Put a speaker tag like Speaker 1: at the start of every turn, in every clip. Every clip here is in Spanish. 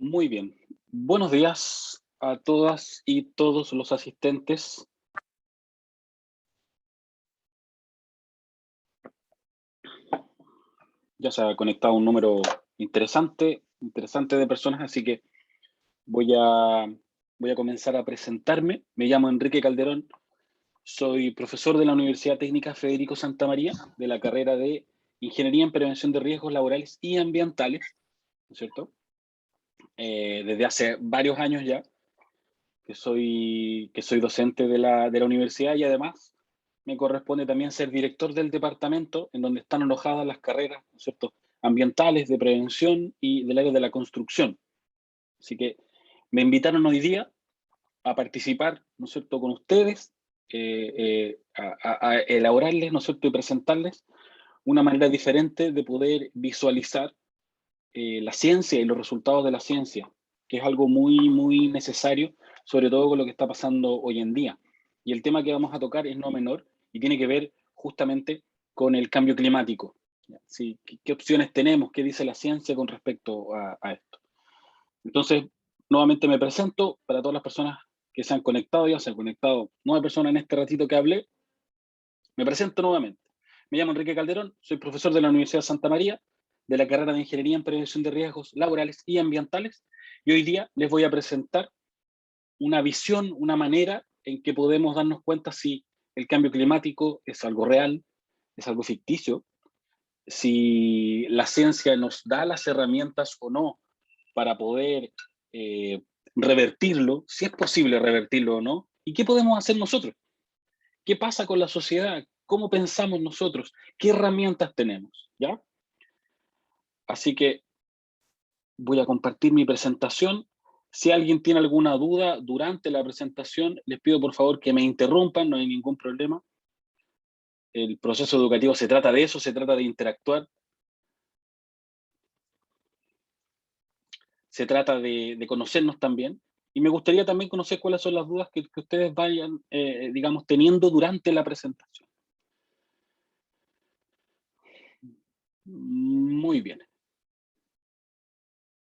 Speaker 1: Muy bien. Buenos días a todas y todos los asistentes. Ya se ha conectado un número interesante de personas, así que voy a, voy a comenzar a presentarme. Me llamo Enrique Calderón, soy profesor de la Universidad Técnica Federico Santa María, de la carrera de Ingeniería en Prevención de Riesgos Laborales y Ambientales, ¿no es cierto? Desde hace varios años ya, que soy docente de la universidad y además me corresponde también ser director del departamento en donde están alojadas las carreras, ¿no es cierto?, ambientales, de prevención y del área de la construcción. Así que me invitaron hoy día a participar, ¿no es cierto?, con ustedes, a elaborarles, ¿no es cierto?, y presentarles una manera diferente de poder visualizar la ciencia y los resultados de la ciencia, que es algo muy necesario, sobre todo con lo que está pasando hoy en día. Y el tema que vamos a tocar es no menor y tiene que ver justamente con el cambio climático. ¿Sí? ¿Qué opciones tenemos? ¿Qué dice la ciencia con respecto a esto? Entonces, nuevamente me presento para todas las personas que se han conectado, ya se han conectado 9 personas en este ratito que hablé. Me presento nuevamente. Me llamo Enrique Calderón, soy profesor de la Universidad de Santa María, de la carrera de Ingeniería en Prevención de Riesgos Laborales y Ambientales, y hoy día les voy a presentar una visión, una manera en que podemos darnos cuenta si el cambio climático es algo real, es algo ficticio, si la ciencia nos da las herramientas o no para poder eh, revertirlo, si es posible revertirlo o no, y qué podemos hacer nosotros. ¿Qué pasa con la sociedad? ¿Cómo pensamos nosotros? ¿Qué herramientas tenemos? ¿Ya? Así que voy a compartir mi presentación. Si alguien tiene alguna duda durante la presentación, les pido por favor que me interrumpan, no hay ningún problema. El proceso educativo se trata de eso, se trata de interactuar, se trata de conocernos también. Y me gustaría también conocer cuáles son las dudas que ustedes vayan, digamos, teniendo durante la presentación. Muy bien.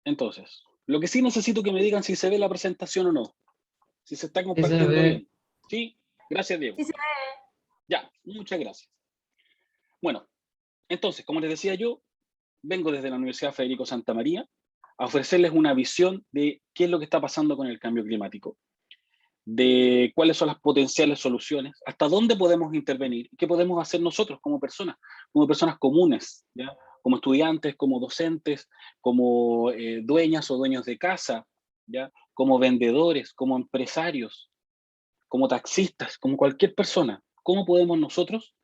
Speaker 1: Entonces, lo que sí necesito que me digan si se ve la presentación o no, si se está
Speaker 2: Sí se
Speaker 1: compartiendo
Speaker 2: ve.
Speaker 1: bien. Sí, gracias, Diego.
Speaker 3: Sí se ve.
Speaker 1: Ya, muchas gracias. Bueno, entonces, como les decía yo, vengo desde la Universidad Federico Santa María a ofrecerles una visión de qué es lo que está pasando con el cambio climático, de cuáles son las potenciales soluciones, hasta dónde podemos intervenir, qué podemos hacer nosotros como personas comunes, ¿ya? Como estudiantes, como docentes, como dueñas o dueños de casa, ¿ya? Como vendedores, como empresarios, como taxistas, como cualquier persona. ¿Cómo podemos nosotros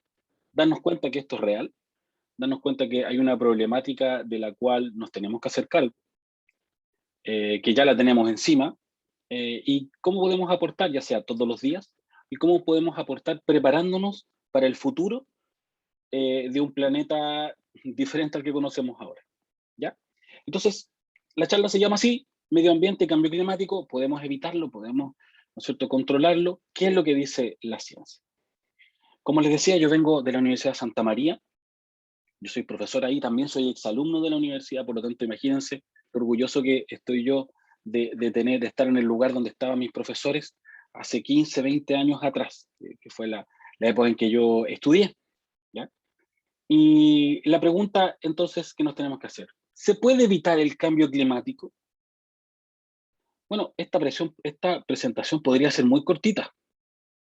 Speaker 1: darnos cuenta que esto es real? Darnos cuenta que hay una problemática de la cual nos tenemos que hacer cargo, que ya la tenemos encima, y cómo podemos aportar, ya sea todos los días, y cómo podemos aportar preparándonos para el futuro de un planeta diferente al que conocemos ahora, ¿ya? Entonces, la charla se llama así, medio ambiente y cambio climático, podemos evitarlo, podemos, ¿no es cierto?, controlarlo. ¿Qué es lo que dice la ciencia? Como les decía, yo vengo de la Universidad de Santa María, yo soy profesor ahí, también soy exalumno de la universidad, por lo tanto, imagínense lo orgulloso que estoy yo de estar en el lugar donde estaban mis profesores hace 15, 20 años atrás, que fue la época en que yo estudié, ¿ya? Y la pregunta entonces que nos tenemos que hacer, ¿se puede evitar el cambio climático? Bueno, esta presentación podría ser muy cortita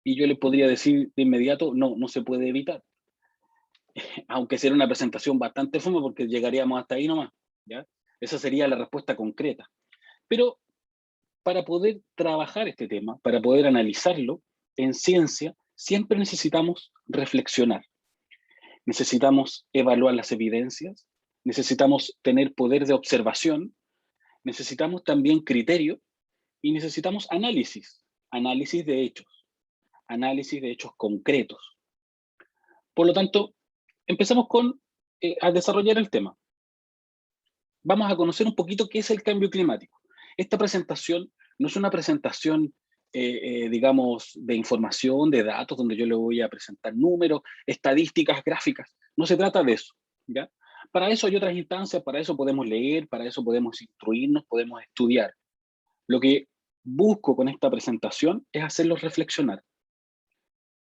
Speaker 1: y yo le podría decir de inmediato, no, no se puede evitar. Aunque sería una presentación bastante fome porque llegaríamos hasta ahí nomás, ¿ya? Esa sería la respuesta concreta. Pero para poder trabajar este tema, para poder analizarlo en ciencia, siempre necesitamos reflexionar, necesitamos evaluar las evidencias, necesitamos tener poder de observación, necesitamos también criterio y necesitamos análisis de hechos concretos. Por lo tanto, empecemos a desarrollar el tema. Vamos a conocer un poquito qué es el cambio climático. Esta presentación no es una presentación, digamos, de información, de datos, donde yo le voy a presentar números, estadísticas, gráficas. No se trata de eso, ¿ya? Para eso hay otras instancias, para eso podemos leer, para eso podemos instruirnos, podemos estudiar. Lo que busco con esta presentación es hacerlos reflexionar,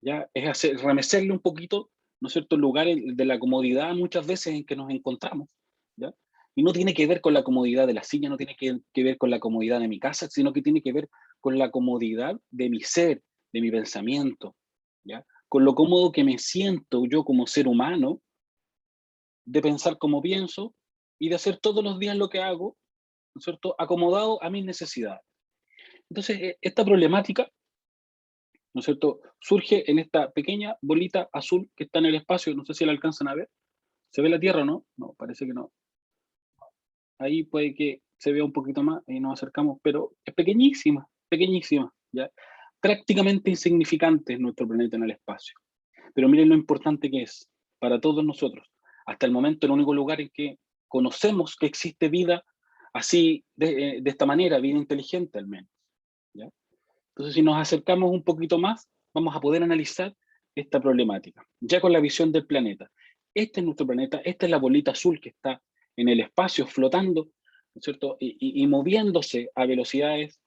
Speaker 1: ¿ya? Es remecerle un poquito, ¿no es cierto?, el lugar de la comodidad muchas veces en que nos encontramos, ¿ya? Y no tiene que ver con la comodidad de la silla, no tiene que ver con la comodidad de mi casa, sino que tiene que ver con la comodidad de mi ser, de mi pensamiento, ¿ya? Con lo cómodo que me siento yo como ser humano, de pensar como pienso y de hacer todos los días lo que hago, ¿no es cierto?, acomodado a mis necesidades. Entonces, esta problemática, ¿no es cierto?, surge en esta pequeña bolita azul que está en el espacio, no sé si la alcanzan a ver. ¿Se ve la Tierra o no? No, parece que no. Ahí puede que se vea un poquito más y nos acercamos, pero es pequeñísima, pequeñísima, ¿ya? Prácticamente insignificante es nuestro planeta en el espacio. Pero miren lo importante que es para todos nosotros. Hasta el momento, el único lugar en que conocemos que existe vida así, de esta manera, vida inteligente al menos, ¿ya? Entonces, si nos acercamos un poquito más, vamos a poder analizar esta problemática, ya con la visión del planeta. Este es nuestro planeta, esta es la bolita azul que está en el espacio flotando, ¿no es cierto? Y moviéndose a velocidades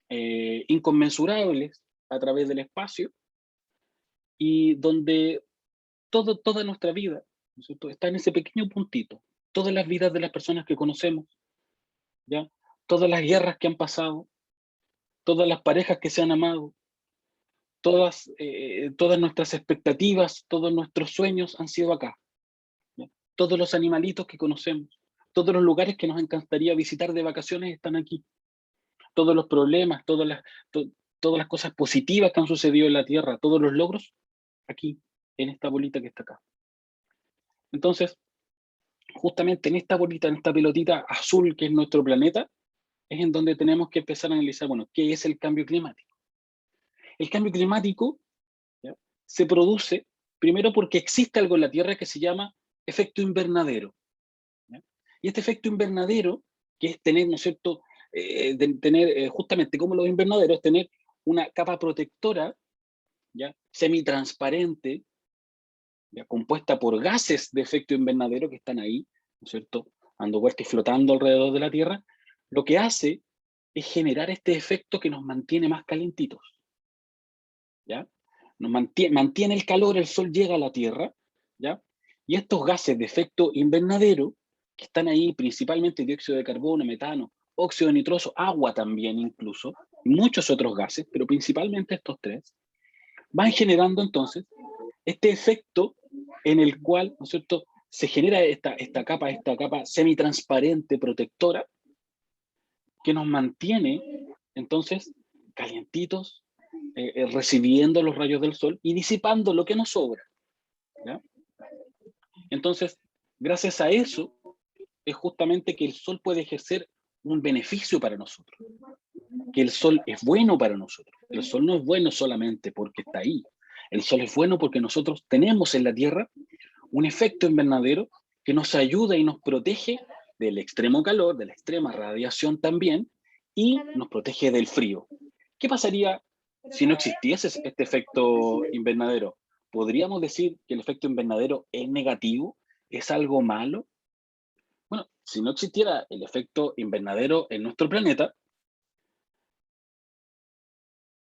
Speaker 1: inconmensurables a través del espacio, y donde toda nuestra vida, ¿no es cierto?, está en ese pequeño puntito. Todas las vidas de las personas que conocemos, ¿ya? Todas las guerras que han pasado, todas las parejas que se han amado, todas nuestras expectativas, todos nuestros sueños han sido acá, ¿ya? Todos los animalitos que conocemos, todos los lugares que nos encantaría visitar de vacaciones están aquí. Todos los problemas, todas las cosas positivas que han sucedido en la Tierra, todos los logros, aquí, en esta bolita que está acá. Entonces, justamente en esta bolita, en esta pelotita azul que es nuestro planeta, es en donde tenemos que empezar a analizar, bueno, ¿qué es el cambio climático? El cambio climático, ¿ya?, se produce primero porque existe algo en la Tierra que se llama efecto invernadero, ¿ya? Y este efecto invernadero, que es tener, ¿no es cierto?, justamente como los invernaderos, tener una capa protectora, ¿ya?, semitransparente, ¿ya?, compuesta por gases de efecto invernadero que están ahí, ¿no es cierto?, dando vueltas y flotando alrededor de la Tierra, lo que hace es generar este efecto que nos mantiene más calentitos, ¿ya? Nos mantiene el calor, el sol llega a la Tierra, ¿ya? Y estos gases de efecto invernadero, que están ahí principalmente dióxido de carbono, metano, óxido nitroso, agua también incluso, y muchos otros gases, pero principalmente estos tres, van generando entonces este efecto en el cual, ¿no es cierto?, se genera esta capa semitransparente protectora que nos mantiene entonces calientitos, recibiendo los rayos del sol y disipando lo que nos sobra, ¿ya? Entonces, gracias a eso, es justamente que el sol puede ejercer un beneficio para nosotros, que el sol es bueno para nosotros. El sol no es bueno solamente porque está ahí. El sol es bueno porque nosotros tenemos en la Tierra un efecto invernadero que nos ayuda y nos protege del extremo calor, de la extrema radiación también, y nos protege del frío. ¿Qué pasaría si no existiese este efecto invernadero? ¿Podríamos decir que el efecto invernadero es negativo? ¿Es algo malo? Bueno, si no existiera el efecto invernadero en nuestro planeta,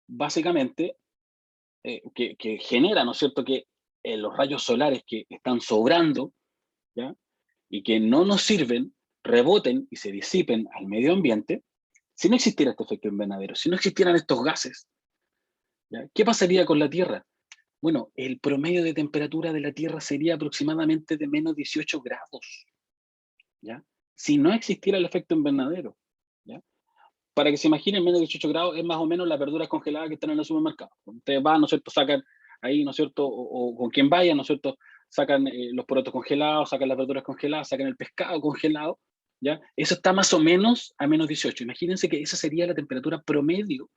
Speaker 1: básicamente, que genera, ¿no es cierto?, que los rayos solares que están sobrando, ¿ya?, y que no nos sirven, reboten y se disipen al medio ambiente. Si no existiera este efecto invernadero, si no existieran estos gases, ¿ya?, ¿qué pasaría con la Tierra? Bueno, el promedio de temperatura de la Tierra sería aproximadamente de menos 18 grados, ¿ya? Si no existiera el efecto invernadero, ¿ya? Para que se imaginen, menos 18 grados es más o menos las verduras congeladas que están en el supermercado. Ustedes van, ¿no es cierto?, sacan ahí, ¿no es cierto?, o con quien vaya, ¿no es cierto?, sacan los porotos congelados, sacan las verduras congeladas, sacan el pescado congelado, ¿ya? Eso está más o menos a menos 18. Imagínense que esa sería la temperatura promedio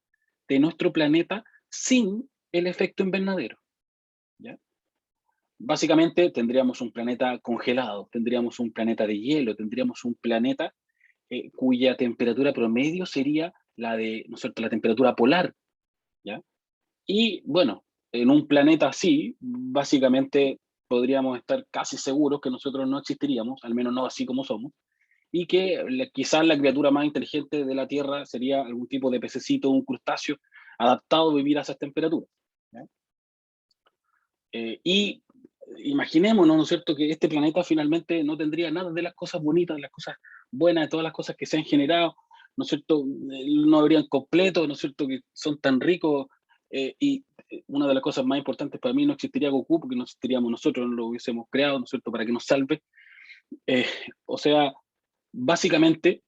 Speaker 1: de nuestro planeta sin el efecto invernadero, ¿ya? Básicamente tendríamos un planeta congelado, tendríamos un planeta de hielo, tendríamos un planeta cuya temperatura promedio sería la de, ¿no es cierto?, la temperatura polar, ¿ya? Y bueno, en un planeta así, básicamente podríamos estar casi seguros que nosotros no existiríamos, al menos no así como somos, y que quizás la criatura más inteligente de la Tierra sería algún tipo de pececito, un crustáceo, adaptado a vivir a esas temperaturas. ¿Ya? Y imaginémonos, ¿no es cierto?, que este planeta finalmente no tendría nada de las cosas bonitas, de las cosas buenas, de todas las cosas que se han generado, ¿no es cierto?, no habrían completo, ¿no es cierto?, que son tan ricos, y una de las cosas más importantes para mí, no existiría Goku, porque no existiríamos nosotros, no lo hubiésemos creado, ¿no es cierto?, para que nos salve. Eh, o sea, básicamente,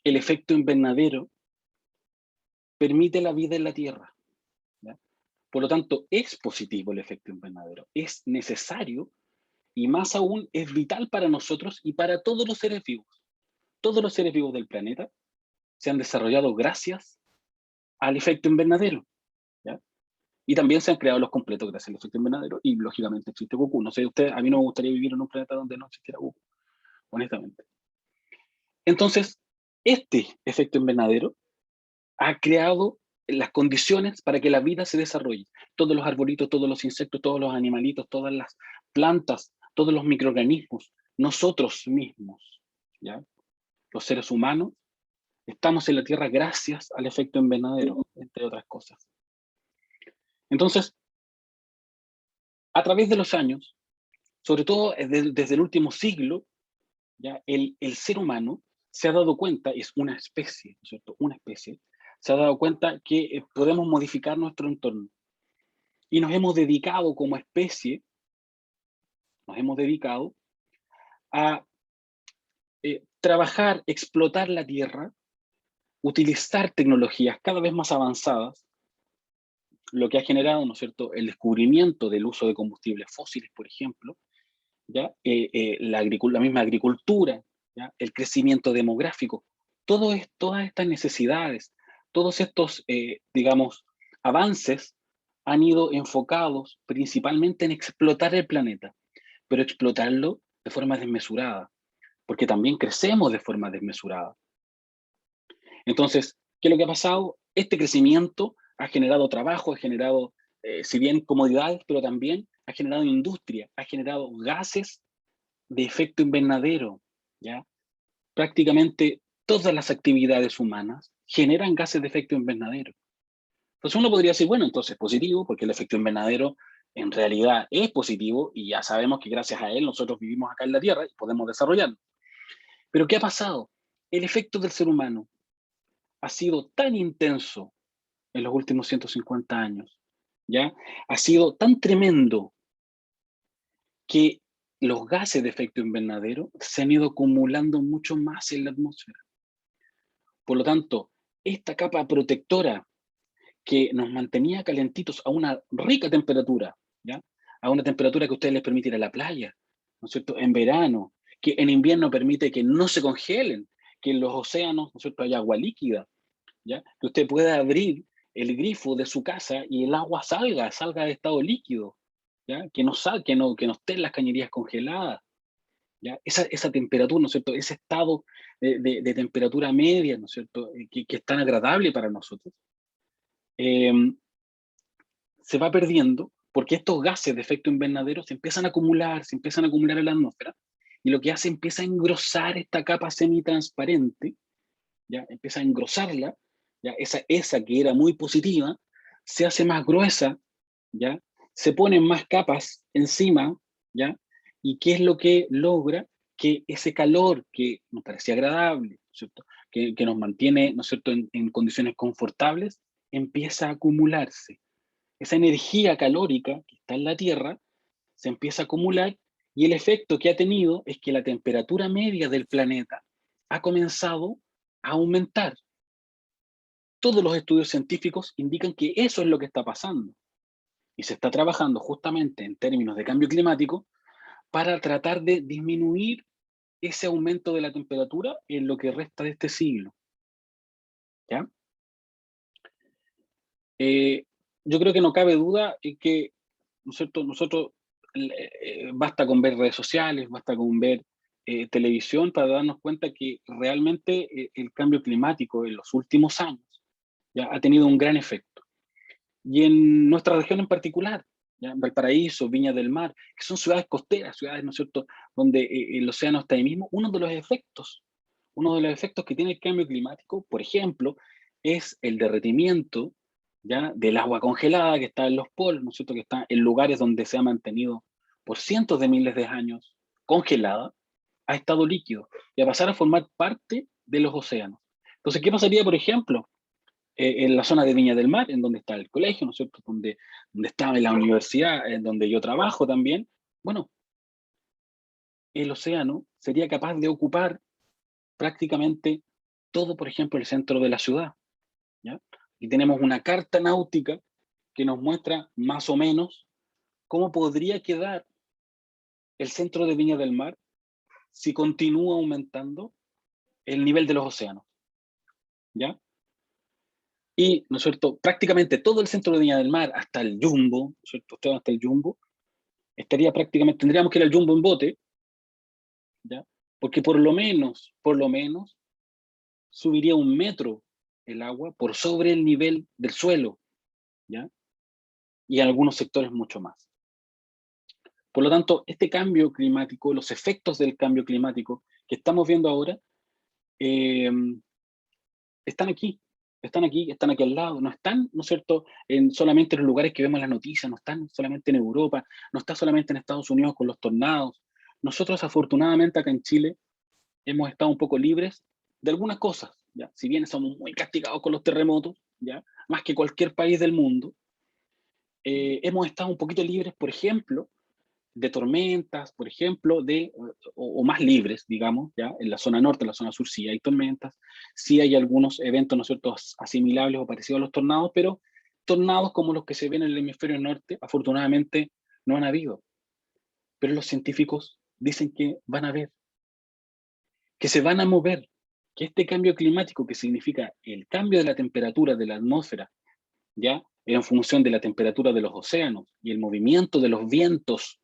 Speaker 1: el efecto invernadero permite la vida en la Tierra. ¿Ya? Por lo tanto, es positivo el efecto invernadero, es necesario y más aún es vital para nosotros y para todos los seres vivos. Todos los seres vivos del planeta se han desarrollado gracias al efecto invernadero. ¿Ya? Y también se han creado los completos gracias al efecto invernadero y lógicamente existe Goku. No sé, usted, a mí no me gustaría vivir en un planeta donde no existiera Goku, honestamente. Entonces, este efecto invernadero ha creado las condiciones para que la vida se desarrolle. Todos los arbolitos, todos los insectos, todos los animalitos, todas las plantas, todos los microorganismos, nosotros mismos, ¿ya? Los seres humanos, estamos en la Tierra gracias al efecto invernadero, entre otras cosas. Entonces, a través de los años, sobre todo desde el último siglo, ¿ya? El ser humano se ha dado cuenta, es una especie, ¿no es cierto? Una especie, se ha dado cuenta que podemos modificar nuestro entorno. Y nos hemos dedicado como especie, nos hemos dedicado a trabajar, explotar la tierra, utilizar tecnologías cada vez más avanzadas, lo que ha generado, ¿no es cierto?, el descubrimiento del uso de combustibles fósiles, por ejemplo, ¿ya? La misma agricultura, ¿ya? El crecimiento demográfico, todas estas necesidades, todos estos, digamos, avances han ido enfocados principalmente en explotar el planeta, pero explotarlo de forma desmesurada, porque también crecemos de forma desmesurada. Entonces, ¿qué es lo que ha pasado? Este crecimiento ha generado trabajo, ha generado, si bien comodidades, pero también ha generado industria, ha generado gases de efecto invernadero, ¿ya? Prácticamente todas las actividades humanas generan gases de efecto invernadero. Entonces uno podría decir, bueno, entonces positivo, porque el efecto invernadero en realidad es positivo y ya sabemos que gracias a él nosotros vivimos acá en la Tierra y podemos desarrollarlo. Pero ¿qué ha pasado? El efecto del ser humano ha sido tan intenso en los últimos 150 años, ¿ya? Ha sido tan tremendo que los gases de efecto invernadero se han ido acumulando mucho más en la atmósfera. Por lo tanto, esta capa protectora que nos mantenía calentitos a una rica temperatura, ¿ya? A una temperatura que a ustedes les permite ir a la playa, ¿no es cierto?, en verano, que en invierno permite que no se congelen, que en los océanos, ¿no es cierto?, haya agua líquida, ¿ya? Que usted pueda abrir el grifo de su casa y el agua salga de estado líquido, ¿ya? Que no estén las cañerías congeladas, ¿ya? Esa temperatura, ¿no es cierto?, ese estado de temperatura media, ¿no es cierto?, que es tan agradable para nosotros, eh, se va perdiendo porque estos gases de efecto invernadero se empiezan a acumular en la atmósfera, y lo que hace empieza a engrosar esta capa semitransparente, ¿ya? Empieza a engrosarla, ¿ya? Esa que era muy positiva, se hace más gruesa, ¿ya? Se ponen más capas encima, ¿ya? ¿Y qué es lo que logra? Que ese calor que nos parecía agradable, ¿cierto?, que nos mantiene, ¿no es cierto?, en condiciones confortables, empieza a acumularse. Esa energía calórica que está en la Tierra se empieza a acumular, y el efecto que ha tenido es que la temperatura media del planeta ha comenzado a aumentar. Todos los estudios científicos indican que eso es lo que está pasando. Y se está trabajando justamente en términos de cambio climático para tratar de disminuir ese aumento de la temperatura en lo que resta de este siglo, ¿ya? Eh, yo creo que no cabe duda en que, ¿no es cierto?, nosotros, basta con ver redes sociales, basta con ver televisión para darnos cuenta que realmente el cambio climático en los últimos años ya ha tenido un gran efecto. Y en nuestra región en particular, ¿ya? Valparaíso, Viña del Mar, que son ciudades costeras, ciudades, ¿no es cierto?, donde el océano está ahí mismo. Uno de los efectos que tiene el cambio climático, por ejemplo, es el derretimiento, ¿ya?, del agua congelada que está en los polos, ¿no es cierto?, que está en lugares donde se ha mantenido por cientos de miles de años congelada, a estado líquido y a pasar a formar parte de los océanos. Entonces, ¿qué pasaría, por ejemplo, en la zona de Viña del Mar, en donde está el colegio, ¿no es cierto?, donde estaba la universidad, en donde yo trabajo también? Bueno, el océano sería capaz de ocupar prácticamente todo, por ejemplo, el centro de la ciudad, ¿ya? Y tenemos una carta náutica que nos muestra más o menos cómo podría quedar el centro de Viña del Mar si continúa aumentando el nivel de los océanos, ¿ya? Y, ¿no es cierto?, prácticamente todo el centro de Viña del Mar, hasta el Jumbo, ¿no es cierto?, todo hasta el Jumbo, estaría prácticamente, tendríamos que ir al Jumbo en bote, ¿ya? Porque por lo menos, subiría 1 metro el agua por sobre el nivel del suelo, ¿ya? Y en algunos sectores mucho más. Por lo tanto, este cambio climático, los efectos del cambio climático que estamos viendo ahora, eh, están aquí, están aquí al lado, no están, ¿no es cierto?, solamente en los lugares que vemos en las noticias, no están solamente en Europa, no está solamente en Estados Unidos con los tornados. Nosotros, afortunadamente, acá en Chile, hemos estado un poco libres de algunas cosas, ¿ya? Si bien somos muy castigados con los terremotos, ¿ya?, más que cualquier país del mundo, hemos estado un poquito libres, por ejemplo, de tormentas, por ejemplo, o más libres, digamos, ¿ya? En la zona norte, en la zona sur sí hay tormentas, sí hay algunos eventos, ¿no es cierto?, asimilables o parecidos a los tornados, pero tornados como los que se ven en el hemisferio norte, afortunadamente, no han habido. Pero los científicos dicen que van a haber, que se van a mover, que este cambio climático, que significa el cambio de la temperatura de la atmósfera, ¿ya?, en función de la temperatura de los océanos y el movimiento de los vientos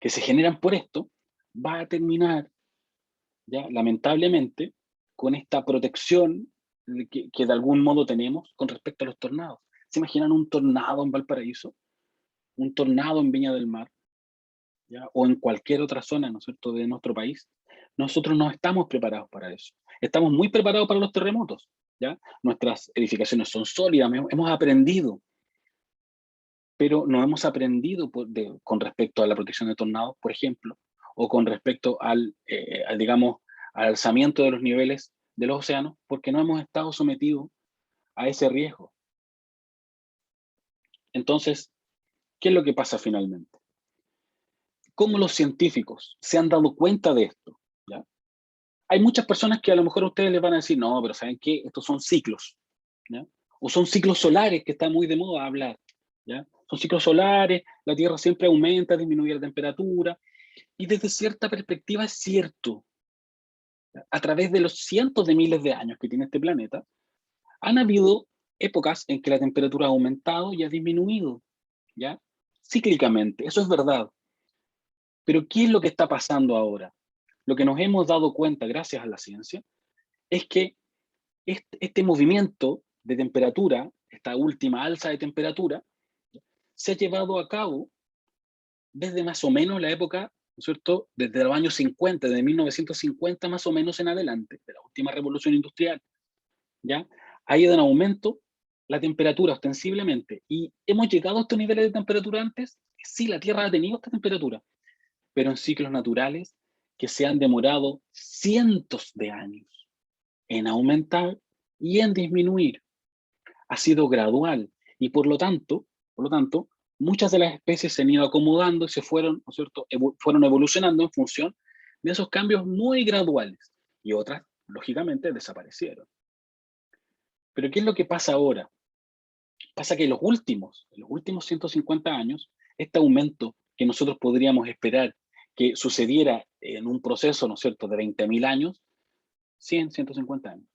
Speaker 1: que se generan por esto, va a terminar, ya, lamentablemente, con esta protección que de algún modo tenemos con respecto a los tornados. ¿Se imaginan un tornado en Valparaíso? ¿Un tornado en Viña del Mar? ¿Ya? O en cualquier otra zona, ¿no es cierto?, de nuestro país. Nosotros no estamos preparados para eso. Estamos muy preparados para los terremotos, ¿ya? Nuestras edificaciones son sólidas, hemos aprendido, pero no hemos aprendido con respecto a la protección de tornados, por ejemplo, o con respecto digamos, al alzamiento de los niveles de los océanos, porque no hemos estado sometidos a ese riesgo. Entonces, ¿qué es lo que pasa finalmente? ¿Cómo los científicos se han dado cuenta de esto? ¿Ya? Hay muchas personas que a lo mejor a ustedes les van a decir, no, pero ¿saben qué? Estos son ciclos, ¿ya? O son ciclos solares, que está muy de moda hablar, ¿ya? Son ciclos solares, la Tierra siempre aumenta, disminuye la temperatura, y desde cierta perspectiva es cierto. ¿Ya? A través de los cientos de miles de años que tiene este planeta, han habido épocas en que la temperatura ha aumentado y ha disminuido, ¿ya? Cíclicamente, eso es verdad. Pero ¿qué es lo que está pasando ahora? Lo que nos hemos dado cuenta gracias a la ciencia es que este movimiento de temperatura, esta última alza de temperatura, se ha llevado a cabo desde más o menos la época, ¿no es cierto?, desde los años 50, desde 1950 más o menos en adelante, de la última revolución industrial, ¿ya? Ha ido en aumento la temperatura ostensiblemente, y hemos llegado a estos niveles de temperatura antes. Sí, la Tierra ha tenido esta temperatura, pero en ciclos naturales que se han demorado cientos de años en aumentar y en disminuir. Ha sido gradual y por lo tanto, muchas de las especies se han ido acomodando y se fueron, ¿no es cierto?, fueron evolucionando en función de esos cambios muy graduales, y otras, lógicamente, desaparecieron. Pero ¿qué es lo que pasa ahora? Pasa que en los últimos 150 años, este aumento que nosotros podríamos esperar que sucediera en un proceso, ¿no es cierto?, de 20.000 años, 100, 150 años.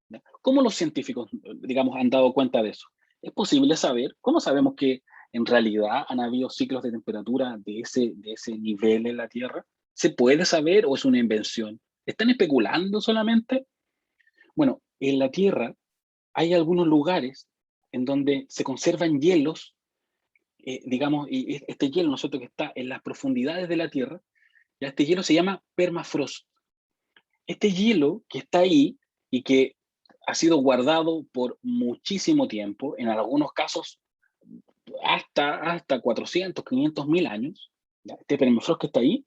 Speaker 1: ¿Ya? ¿Cómo los científicos, digamos, han dado cuenta de eso? ¿Es posible saber? ¿Cómo sabemos que en realidad han habido ciclos de temperatura de ese nivel en la Tierra? ¿Se puede saber o es una invención? ¿Están especulando solamente? Bueno, en la Tierra hay algunos lugares en donde se conservan hielos digamos, y este hielo, ¿no es cierto?, que está en las profundidades de la Tierra, ya este hielo se llama permafrost. Este hielo que está ahí y que ha sido guardado por muchísimo tiempo, en algunos casos hasta 400, 500 mil años, ¿ya? Este permafrost que está ahí,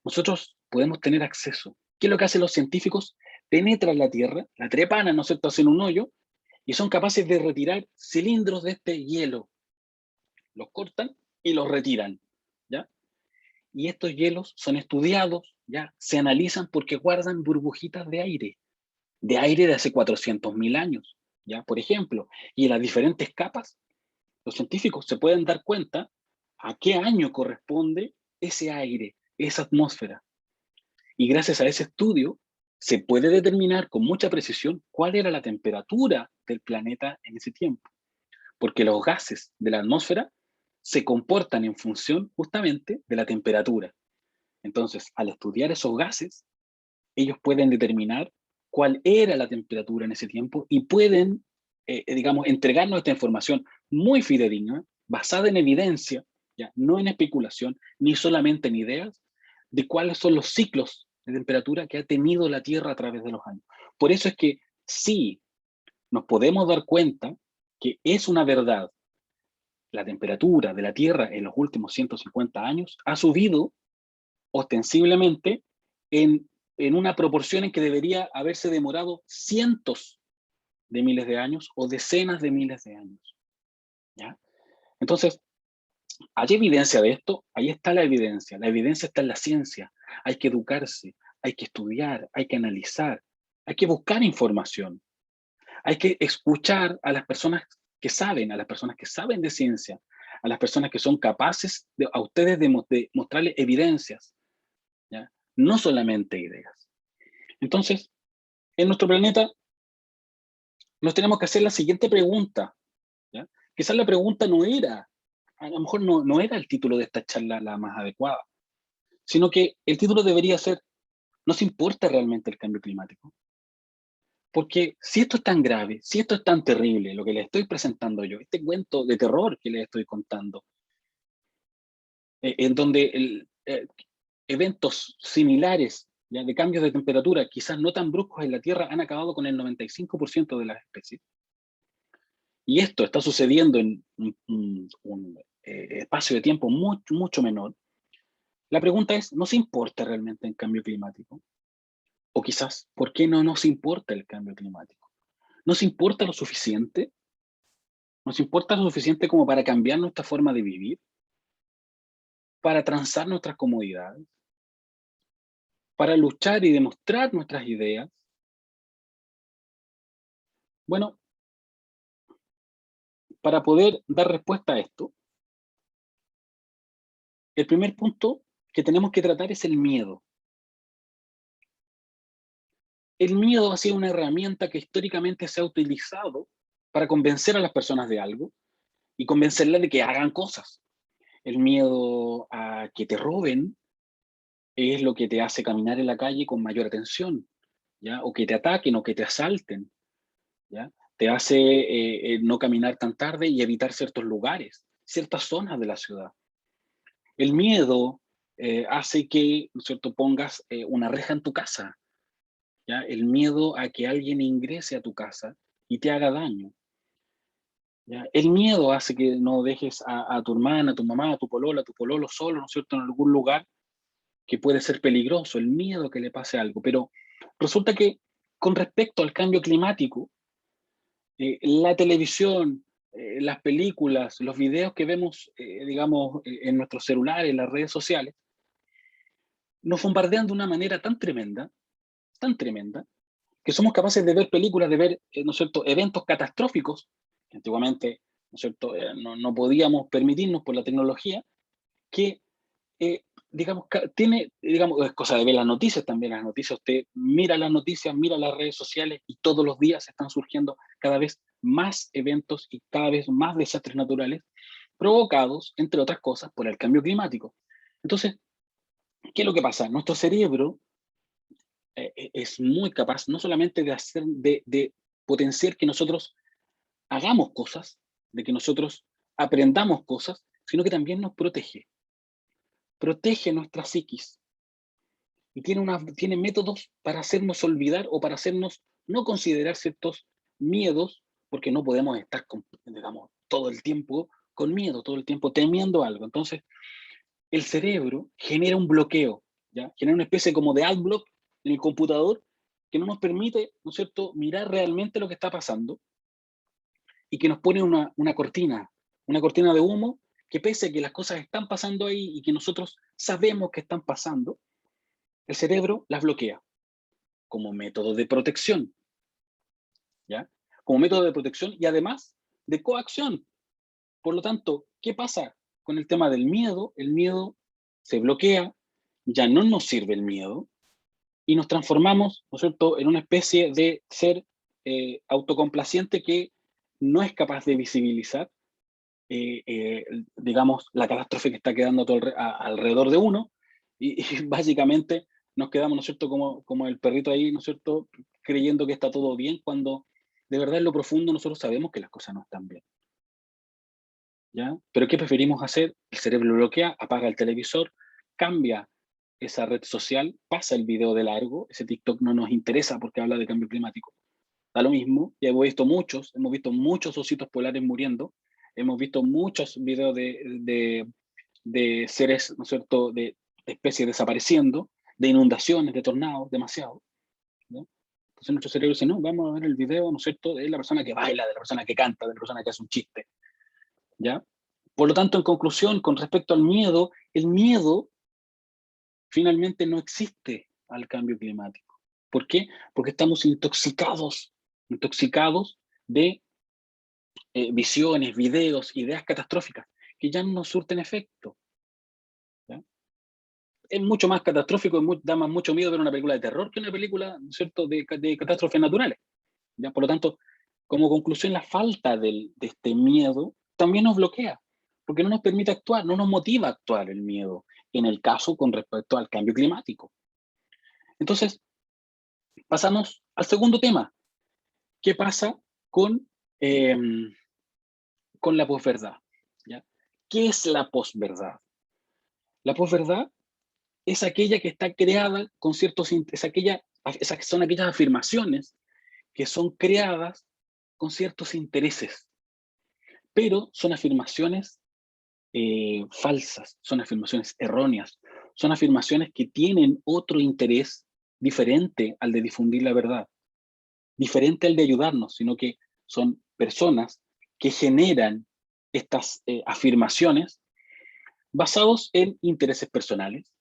Speaker 1: nosotros podemos tener acceso. ¿Qué es lo que hacen los científicos? Penetran la Tierra, la trepanan, ¿no es cierto?, hacen un hoyo y son capaces de retirar cilindros de este hielo. Los cortan y los retiran, ¿ya? Y estos hielos son estudiados, ¿ya? Se analizan porque guardan burbujitas de aire de hace 400.000 años, ¿ya? Por ejemplo, y en las diferentes capas, los científicos se pueden dar cuenta a qué año corresponde ese aire, esa atmósfera. Y gracias a ese estudio se puede determinar con mucha precisión cuál era la temperatura del planeta en ese tiempo, porque los gases de la atmósfera se comportan en función justamente de la temperatura. Entonces, al estudiar esos gases, ellos pueden determinar cuál era la temperatura en ese tiempo y pueden, digamos, entregarnos esta información muy fidedigna, basada en evidencia, ¿ya? No en especulación, ni solamente en ideas, de cuáles son los ciclos de temperatura que ha tenido la Tierra a través de los años. Por eso es que sí, nos podemos dar cuenta que es una verdad. La temperatura de la Tierra en los últimos 150 años ha subido ostensiblemente en una proporción en que debería haberse demorado cientos de miles de años o decenas de miles de años, ¿ya? Entonces, ¿hay evidencia de esto? Ahí está la evidencia está en la ciencia. Hay que educarse, hay que estudiar, hay que analizar, hay que buscar información, hay que escuchar a las personas que saben, a las personas que saben de ciencia, a las personas que son capaces a ustedes de mostrarles evidencias, ¿ya? No solamente ideas. Entonces, en nuestro planeta nos tenemos que hacer la siguiente pregunta, ¿ya? Quizás la pregunta no era, a lo mejor no era el título de esta charla la más adecuada, sino que el título debería ser, ¿nos importa realmente el cambio climático? Porque si esto es tan grave, si esto es tan terrible, lo que les estoy presentando yo, este cuento de terror que les estoy contando, en donde eventos similares, ¿ya?, de cambios de temperatura, quizás no tan bruscos en la Tierra, han acabado con el 95% de las especies. Y esto está sucediendo en un espacio de tiempo mucho, mucho menor. La pregunta es, ¿nos importa realmente el cambio climático? O quizás, ¿por qué no nos importa el cambio climático? ¿Nos importa lo suficiente? ¿Nos importa lo suficiente como para cambiar nuestra forma de vivir? ¿Para transar nuestras comodidades? ¿Para luchar y demostrar nuestras ideas? Bueno, para poder dar respuesta a esto, el primer punto que tenemos que tratar es el miedo. El miedo ha sido una herramienta que históricamente se ha utilizado para convencer a las personas de algo y convencerlas de que hagan cosas. El miedo a que te roben es lo que te hace caminar en la calle con mayor atención, ¿ya? O que te ataquen o que te asalten, ¿ya? Te hace no caminar tan tarde y evitar ciertos lugares, ciertas zonas de la ciudad. El miedo hace que, ¿no es cierto?, pongas una reja en tu casa, ¿ya? El miedo a que alguien ingrese a tu casa y te haga daño, ¿ya? El miedo hace que no dejes a tu hermana, a tu mamá, a tu polola, a tu pololo solo, ¿no es cierto?, en algún lugar que puede ser peligroso, el miedo a que le pase algo. Pero resulta que con respecto al cambio climático, la televisión, las películas, los videos que vemos, digamos, en nuestros celulares, en las redes sociales, nos bombardean de una manera tan tremenda, que somos capaces de ver películas, de ver, ¿no es cierto?, eventos catastróficos, que antiguamente, ¿no es cierto?, no podíamos permitirnos por la tecnología, que, digamos, digamos, es cosa de ver las noticias también, las noticias, usted mira las noticias, mira las redes sociales y todos los días están surgiendo cada vez más eventos y cada vez más desastres naturales provocados, entre otras cosas, por el cambio climático. Entonces, ¿qué es lo que pasa? Nuestro cerebro es muy capaz no solamente de potenciar que nosotros hagamos cosas, de que nosotros aprendamos cosas, sino que también nos protege. Protege nuestra psiquis. Y tiene métodos para hacernos olvidar o para hacernos no considerar ciertos miedos, porque no podemos estar, digamos, todo el tiempo con miedo, todo el tiempo temiendo algo. Entonces, el cerebro genera un bloqueo, ¿ya? Genera una especie como de adblock en el computador que no nos permite, ¿no es cierto?, mirar realmente lo que está pasando y que nos pone una cortina de humo que pese a que las cosas están pasando ahí y que nosotros sabemos que están pasando, el cerebro las bloquea como método de protección, ¿ya? Como método de protección y además de coacción. Por lo tanto, ¿qué pasa con el tema del miedo? El miedo se bloquea, ya no nos sirve el miedo y nos transformamos, ¿no es cierto?, en una especie de ser autocomplaciente que no es capaz de visibilizar, digamos, la catástrofe que está quedando alrededor de uno y básicamente nos quedamos, ¿no es cierto?, como el perrito ahí, ¿no es cierto?, creyendo que está todo bien cuando de verdad en lo profundo nosotros sabemos que las cosas no están bien. ¿Ya? Pero ¿qué preferimos hacer? El cerebro bloquea, apaga el televisor, cambia esa red social, pasa el video de largo, ese TikTok no nos interesa porque habla de cambio climático. Da lo mismo, ya hemos visto muchos ositos polares muriendo, hemos visto muchos videos de seres, ¿no es cierto?, de especies desapareciendo, de inundaciones, de tornados, demasiado. ¿Ya? Entonces nuestro cerebro dice, no, vamos a ver el video, ¿no es cierto?, de la persona que baila, de la persona que canta, de la persona que hace un chiste. ¿Ya? Por lo tanto, en conclusión, con respecto al miedo, el miedo finalmente no existe al cambio climático. ¿Por qué? Porque estamos intoxicados de visiones, videos, ideas catastróficas que ya no nos surten efecto. ¿Ya? Es mucho más catastrófico, da más mucho miedo ver una película de terror que una película, ¿cierto?, de catástrofes naturales. ¿Ya? Por lo tanto, como conclusión, la falta de este miedo también nos bloquea, porque no nos permite actuar, no nos motiva a actuar el miedo, en el caso con respecto al cambio climático. Entonces, pasamos al segundo tema. ¿Qué pasa eh, con la posverdad? ¿Ya? ¿Qué es la posverdad? La posverdad es aquella que está creada con son aquellas afirmaciones que son creadas con ciertos intereses, pero son afirmaciones falsas, son afirmaciones erróneas, son afirmaciones que tienen otro interés diferente al de difundir la verdad, diferente al de ayudarnos, sino que son personas que generan estas afirmaciones basados en intereses personales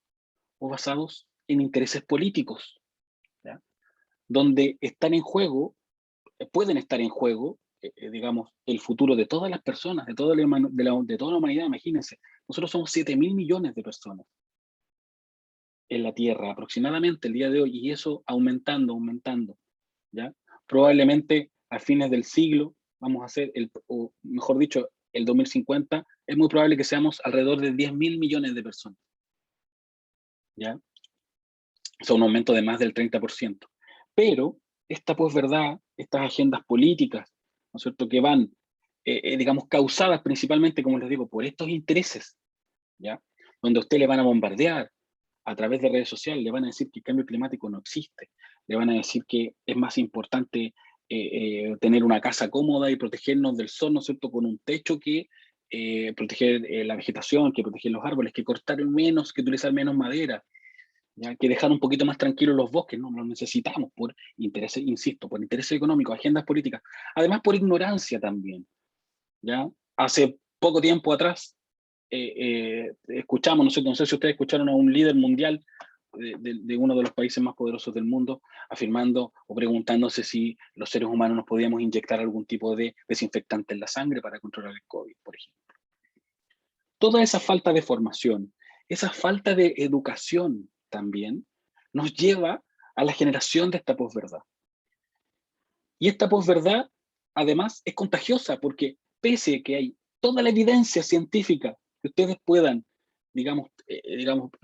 Speaker 1: o basados en intereses políticos, ¿ya? Donde están en juego, pueden estar en juego, digamos, el futuro de todas las personas, de toda la humanidad. Imagínense, nosotros somos 7.000 millones de personas en la Tierra aproximadamente el día de hoy, y eso aumentando, ¿ya? Probablemente a fines del siglo vamos a ser, o mejor dicho, el 2050, es muy probable que seamos alrededor de 10.000 millones de personas, ¿ya? Es un aumento de más del 30%. Pero esta posverdad, estas agendas políticas, ¿no es cierto?, que van, digamos, causadas principalmente, como les digo, por estos intereses, ¿ya? Donde a usted le van a bombardear a través de redes sociales, le van a decir que el cambio climático no existe, le van a decir que es más importante tener una casa cómoda y protegernos del sol, ¿no es cierto?, con un techo que proteger la vegetación, que proteger los árboles, que cortar menos, que utilizar menos madera, ¿ya? Que dejar un poquito más tranquilos los bosques, no los necesitamos por intereses, insisto, por intereses económicos, agendas políticas, además por ignorancia también, ¿ya? Hace poco tiempo atrás escuchamos, no sé si ustedes escucharon a un líder mundial de uno de los países más poderosos del mundo afirmando o preguntándose si los seres humanos nos podíamos inyectar algún tipo de desinfectante en la sangre para controlar el COVID, por ejemplo. Toda esa falta de formación, esa falta de educación también nos lleva a la generación de esta posverdad. Y esta posverdad, además, es contagiosa porque pese a que hay toda la evidencia científica que ustedes puedan, digamos,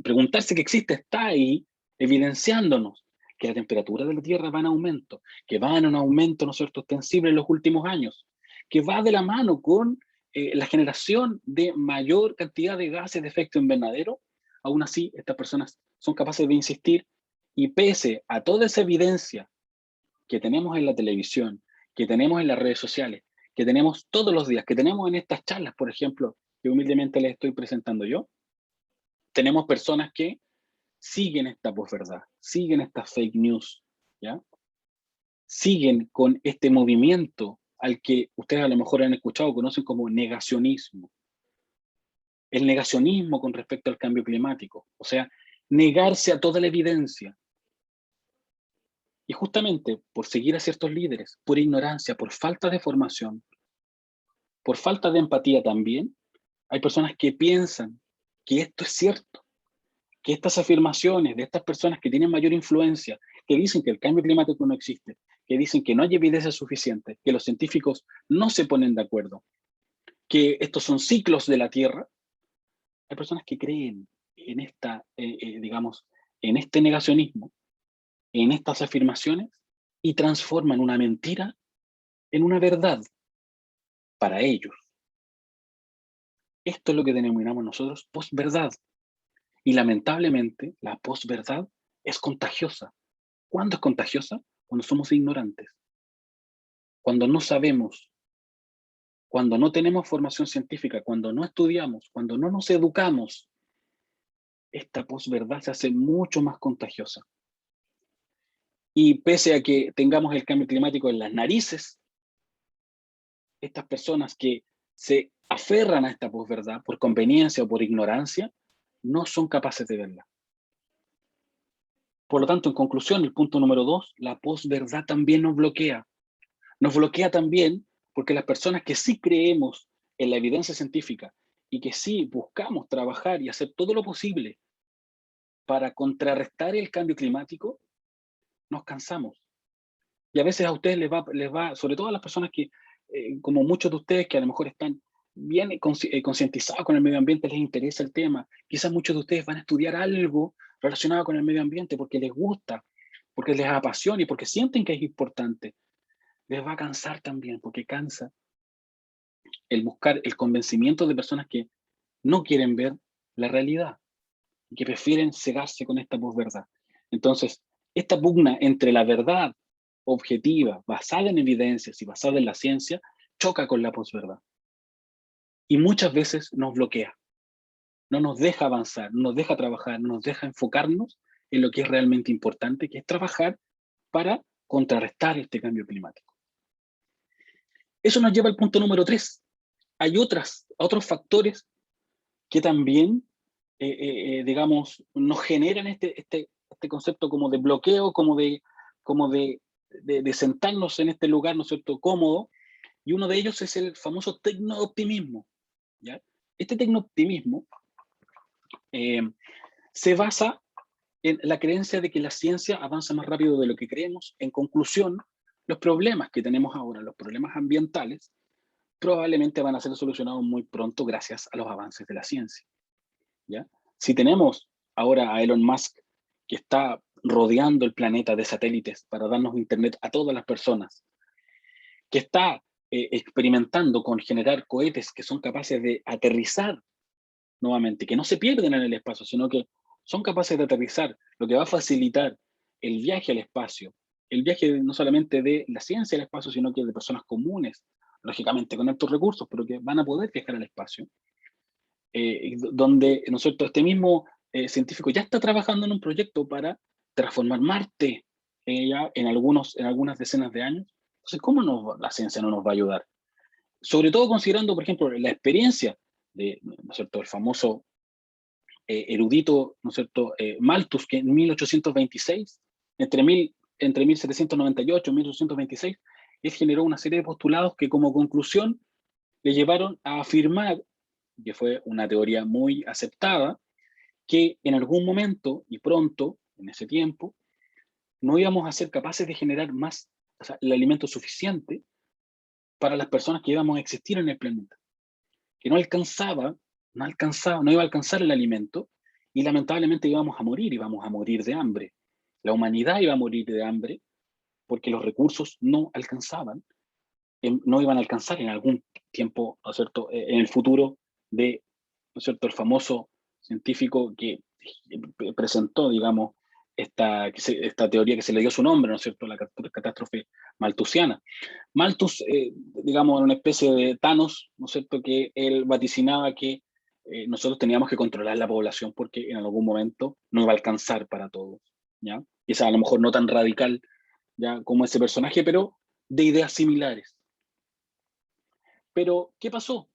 Speaker 1: preguntarse que existe, está ahí evidenciándonos que la temperatura de la Tierra va en aumento, que va en un aumento, ¿no es cierto?, ostensible en los últimos años, que va de la mano con la generación de mayor cantidad de gases de efecto invernadero, aún así estas personas son capaces de insistir, y pese a toda esa evidencia que tenemos en la televisión, que tenemos en las redes sociales, que tenemos todos los días, que tenemos en estas charlas, por ejemplo, que humildemente les estoy presentando yo, tenemos personas que siguen esta posverdad, siguen estas fake news, ¿ya? Siguen con este movimiento al que ustedes a lo mejor han escuchado, conocen como negacionismo. El negacionismo con respecto al cambio climático, o sea, negarse a toda la evidencia. Y justamente por seguir a ciertos líderes, por ignorancia, por falta de formación, por falta de empatía también, hay personas que piensan que esto es cierto, que estas afirmaciones de estas personas que tienen mayor influencia, que dicen que el cambio climático no existe, que dicen que no hay evidencia suficiente, que los científicos no se ponen de acuerdo, que estos son ciclos de la Tierra, hay personas que creen en esta, digamos, en este negacionismo, en estas afirmaciones, y transforman una mentira en una verdad para ellos. Esto es lo que denominamos nosotros posverdad. Y lamentablemente, la posverdad es contagiosa. ¿Cuándo es contagiosa? Cuando somos ignorantes. Cuando no sabemos, cuando no tenemos formación científica, cuando no estudiamos, cuando no nos educamos, esta posverdad se hace mucho más contagiosa. Y pese a que tengamos el cambio climático en las narices, estas personas que se aferran a esta posverdad por conveniencia o por ignorancia, no son capaces de verla. Por lo tanto, en conclusión, el punto número 2, la posverdad también nos bloquea. Nos bloquea también porque las personas que sí creemos en la evidencia científica y que sí buscamos trabajar y hacer todo lo posible para contrarrestar el cambio climático, nos cansamos. Y a veces a ustedes les va sobre todo a las personas que, como muchos de ustedes que a lo mejor están bien concientizados con el medio ambiente, les interesa el tema. Quizás muchos de ustedes van a estudiar algo relacionado con el medio ambiente porque les gusta, porque les apasiona y porque sienten que es importante. Les va a cansar también, porque cansa el buscar el convencimiento de personas que no quieren ver la realidad, que prefieren cegarse con esta posverdad. Entonces, esta pugna entre la verdad objetiva, basada en evidencias y basada en la ciencia, choca con la posverdad. Y muchas veces nos bloquea, no nos deja avanzar, no nos deja trabajar, no nos deja enfocarnos en lo que es realmente importante, que es trabajar para contrarrestar este cambio climático. Eso nos lleva al punto número 3. Hay otros factores que también, digamos, nos generan este concepto como de bloqueo, como de sentarnos en este lugar, ¿no es cierto?, cómodo, y uno de ellos es el famoso tecno-optimismo, ¿ya? Este tecno-optimismo se basa en la creencia de que la ciencia avanza más rápido de lo que creemos. En conclusión, los problemas que tenemos ahora, los problemas ambientales, probablemente van a ser solucionados muy pronto gracias a los avances de la ciencia, ¿ya? Si tenemos ahora a Elon Musk, que está rodeando el planeta de satélites para darnos internet a todas las personas, que está experimentando con generar cohetes que son capaces de aterrizar nuevamente, que no se pierden en el espacio, sino que son capaces de aterrizar, lo que va a facilitar el viaje al espacio, el viaje no solamente de la ciencia al espacio, sino que de personas comunes, lógicamente con altos recursos, pero que van a poder viajar al espacio, donde, ¿no es cierto?, este mismo científico ya está trabajando en un proyecto para transformar Marte ya en algunas decenas de años. Entonces, ¿cómo la ciencia no nos va a ayudar? Sobre todo considerando, por ejemplo, la experiencia de, ¿no es cierto?, el famoso erudito, ¿no es cierto?, Malthus, que en 1826, entre 1798 y 1826, él generó una serie de postulados que como conclusión le llevaron a afirmar, que fue una teoría muy aceptada, que en algún momento y pronto, en ese tiempo, no íbamos a ser capaces de generar más, o sea, el alimento suficiente para las personas que íbamos a existir en el planeta, que no iba a alcanzar el alimento, y lamentablemente íbamos a morir de hambre. La humanidad iba a morir de hambre porque los recursos no alcanzaban, no iban a alcanzar en algún tiempo, ¿no es cierto?, en el futuro de, ¿no es cierto?, el famoso científico que presentó, digamos, esta teoría que se le dio su nombre, ¿no es cierto?, la catástrofe malthusiana. Malthus, digamos, era una especie de Thanos, ¿no es cierto?, que él vaticinaba que nosotros teníamos que controlar la población porque en algún momento no iba a alcanzar para todos, ¿ya? Quizá a lo mejor no tan radical, ¿ya?, como ese personaje, pero de ideas similares. Pero, ¿qué pasó?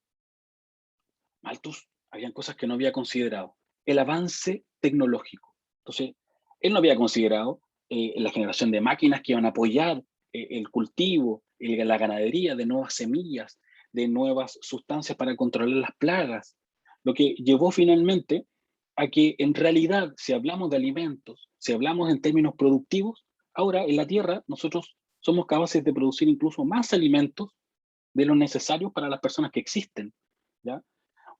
Speaker 1: Malthus, habían cosas que no había considerado. El avance tecnológico. Entonces, él no había considerado la generación de máquinas que iban a apoyar el cultivo, la ganadería de nuevas semillas, de nuevas sustancias para controlar las plagas, lo que llevó finalmente a que en realidad, si hablamos de alimentos, si hablamos en términos productivos, ahora en la Tierra nosotros somos capaces de producir incluso más alimentos de los necesarios para las personas que existen, ¿ya?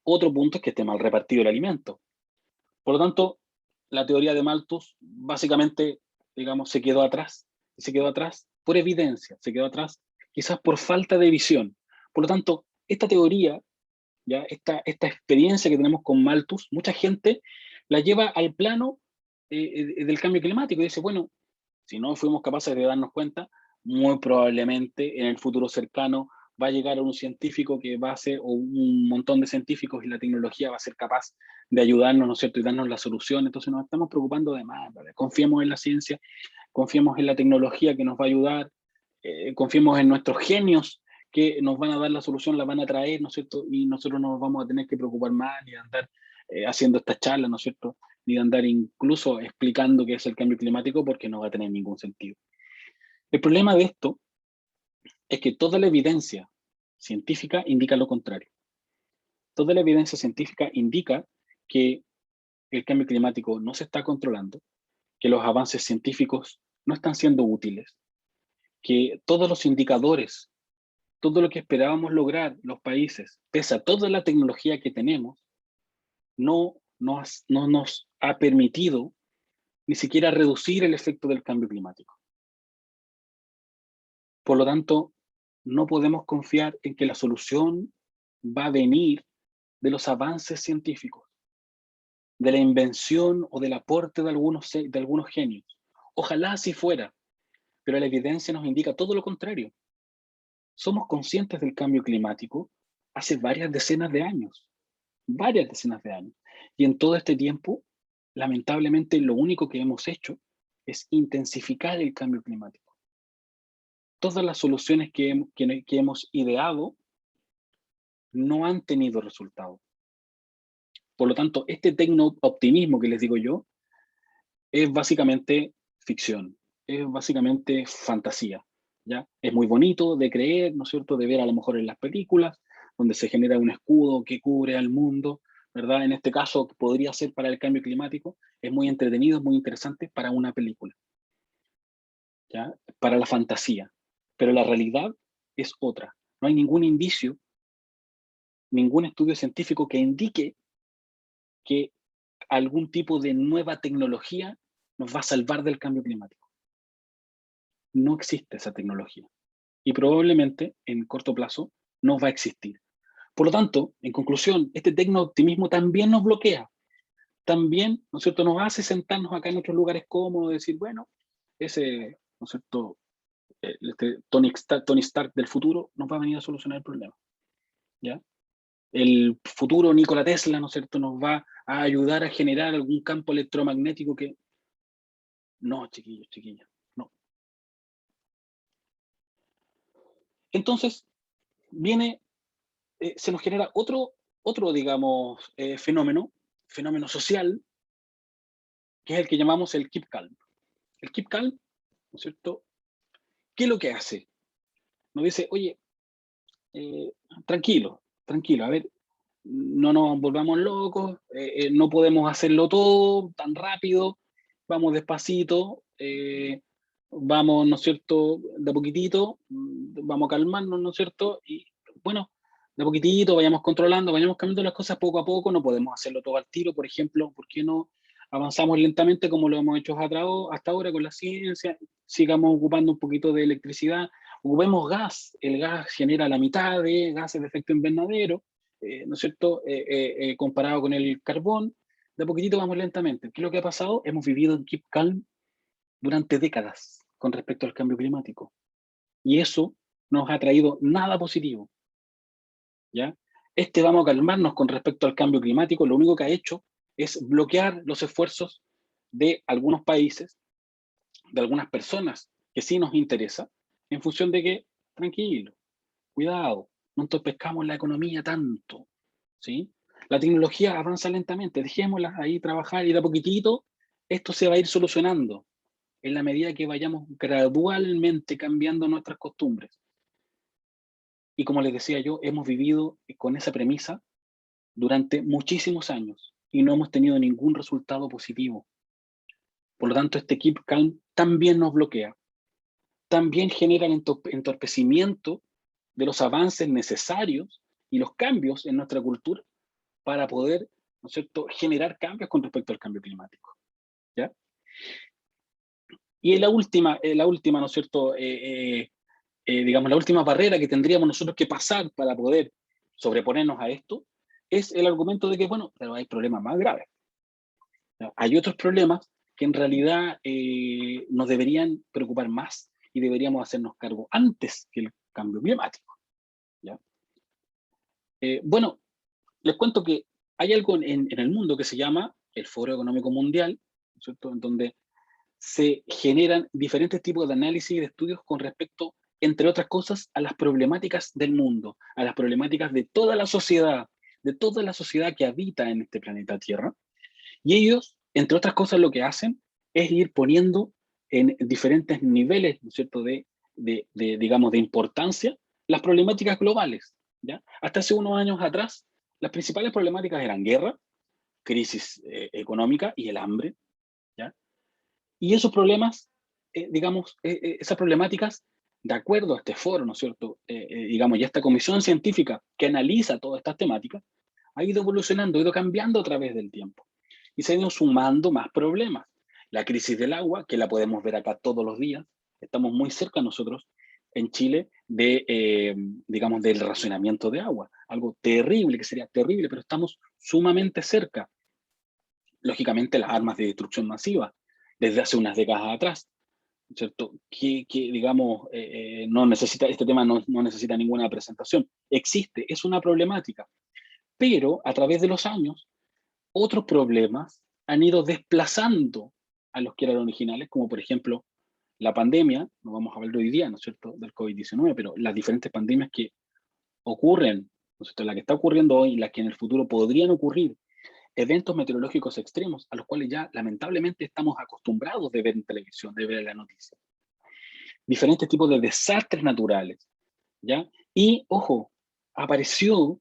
Speaker 1: Otro punto es que esté mal repartido el alimento. Por lo tanto, la teoría de Malthus básicamente, digamos, se quedó atrás. Y se quedó atrás por evidencia, se quedó atrás quizás por falta de visión. Por lo tanto, esta teoría, ya esta experiencia que tenemos con Malthus, mucha gente la lleva al plano del cambio climático y dice, bueno, si no fuimos capaces de darnos cuenta, muy probablemente en el futuro cercano va a llegar un científico que va a ser, o un montón de científicos y la tecnología va a ser capaz de ayudarnos, ¿no es cierto?, y darnos la solución. Entonces nos estamos preocupando de más, ¿vale? Confiemos en la ciencia, confiemos en la tecnología que nos va a ayudar, confiemos en nuestros genios que nos van a dar la solución, la van a traer, ¿no es cierto? Y nosotros no nos vamos a tener que preocupar más ni de andar haciendo estas charlas, ¿no es cierto?, ni de andar incluso explicando qué es el cambio climático porque no va a tener ningún sentido. El problema de esto es que toda la evidencia científica indica lo contrario. Toda la evidencia científica indica que el cambio climático no se está controlando, que los avances científicos no están siendo útiles, que todos los indicadores, todo lo que esperábamos lograr los países, pese a toda la tecnología que tenemos, no nos ha permitido ni siquiera reducir el efecto del cambio climático. Por lo tanto, no podemos confiar en que la solución va a venir de los avances científicos, de la invención o del aporte de algunos genios. Ojalá así fuera, pero la evidencia nos indica todo lo contrario. Somos conscientes del cambio climático hace varias decenas de años, y en todo este tiempo, lamentablemente, lo único que hemos hecho es intensificar el cambio climático. Todas las soluciones que hemos ideado no han tenido resultado. Por lo tanto, este tecno-optimismo que les digo yo es básicamente ficción, es básicamente fantasía, ¿ya? Es muy bonito de creer, ¿no es cierto?, de ver a lo mejor en las películas, donde se genera un escudo que cubre al mundo, ¿verdad? En este caso, podría ser para el cambio climático, es muy entretenido, es muy interesante para una película, ¿ya? Para la fantasía. Pero la realidad es otra. No hay ningún indicio, ningún estudio científico que indique que algún tipo de nueva tecnología nos va a salvar del cambio climático. No existe esa tecnología y probablemente en corto plazo no va a existir. Por lo tanto, en conclusión, este tecno-optimismo también nos bloquea, también, ¿no es cierto?, nos hace sentarnos acá en nuestros lugares cómodos, decir, bueno, ese, ¿no es cierto?, Tony Stark del futuro nos va a venir a solucionar el problema, ¿ya? El futuro Nikola Tesla, ¿no es cierto?, nos va a ayudar a generar algún campo electromagnético que... No, chiquillos, chiquillas, no. Entonces, viene, se nos genera otro digamos, fenómeno social, que es el que llamamos el Keep Calm. El Keep Calm, ¿no es cierto? ¿Qué es lo que hace? Nos dice, oye, tranquilo, tranquilo, a ver, no nos volvamos locos, no podemos hacerlo todo tan rápido, vamos despacito, vamos, ¿no es cierto?, de a poquitito, vamos a calmarnos, ¿no es cierto? Y bueno, de a poquitito vayamos controlando, vayamos cambiando las cosas poco a poco, no podemos hacerlo todo al tiro, por ejemplo, ¿por qué no avanzamos lentamente como lo hemos hecho hasta ahora con la ciencia? Sigamos ocupando un poquito de electricidad, ocupemos gas, el gas genera la mitad de gases de efecto invernadero, ¿no es cierto?, comparado con el carbón, de a poquitito vamos lentamente. ¿Qué es lo que ha pasado? Hemos vivido en Keep Calm durante décadas con respecto al cambio climático. Y eso no nos ha traído nada positivo, ¿ya? Vamos a calmarnos con respecto al cambio climático, lo único que ha hecho es bloquear los esfuerzos de algunos países, de algunas personas que sí nos interesa, en función de que, tranquilo, cuidado, no entorpezcamos la economía tanto, ¿sí? La tecnología avanza lentamente, dejémosla ahí trabajar y de a poquitito esto se va a ir solucionando en la medida que vayamos gradualmente cambiando nuestras costumbres. Y como les decía yo, hemos vivido con esa premisa durante muchísimos años y no hemos tenido ningún resultado positivo. Por lo tanto, este Keep Calm también nos bloquea, también genera el entorpecimiento de los avances necesarios y los cambios en nuestra cultura para poder, ¿no es cierto?, generar cambios con respecto al cambio climático, ¿ya? Y la última, ¿no es cierto?, digamos, la última barrera que tendríamos nosotros que pasar para poder sobreponernos a esto, es el argumento de que, bueno, pero hay problemas más graves, ¿ya? Hay otros problemas que en realidad nos deberían preocupar más y deberíamos hacernos cargo antes que el cambio climático, ¿ya? Bueno, les cuento que hay algo en el mundo que se llama el Foro Económico Mundial, ¿no es cierto?, en donde se generan diferentes tipos de análisis y de estudios con respecto, entre otras cosas, a las problemáticas del mundo, a las problemáticas de toda la sociedad que habita en este planeta Tierra. Y ellos, entre otras cosas, lo que hacen es ir poniendo en diferentes niveles, ¿no es cierto?, digamos, de importancia, las problemáticas globales, ¿ya? Hasta hace unos años atrás, las principales problemáticas eran guerra, crisis económica y el hambre, ¿ya? Y esos problemas, digamos, esas problemáticas, de acuerdo a este foro, ¿no es cierto?, digamos, y a esta comisión científica que analiza todas estas temáticas, ha ido evolucionando, ha ido cambiando a través del tiempo. Y se han ido sumando más problemas. La crisis del agua, que la podemos ver acá todos los días, estamos muy cerca nosotros, en Chile, digamos, del racionamiento de agua. Algo terrible, que sería terrible, pero estamos sumamente cerca. Lógicamente, las armas de destrucción masiva, desde hace unas décadas atrás, ¿cierto? Que digamos, no necesita, este tema no necesita ninguna presentación. Existe, es una problemática, pero a través de los años, otros problemas han ido desplazando a los que eran originales, como por ejemplo la pandemia, no vamos a hablar hoy día, ¿no es cierto?, del COVID-19, pero las diferentes pandemias que ocurren, ¿no es cierto?, la que está ocurriendo hoy y las que en el futuro podrían ocurrir, eventos meteorológicos extremos a los cuales ya lamentablemente estamos acostumbrados de ver en televisión, de ver en la noticia. Diferentes tipos de desastres naturales, ¿ya? Y, ojo, apareció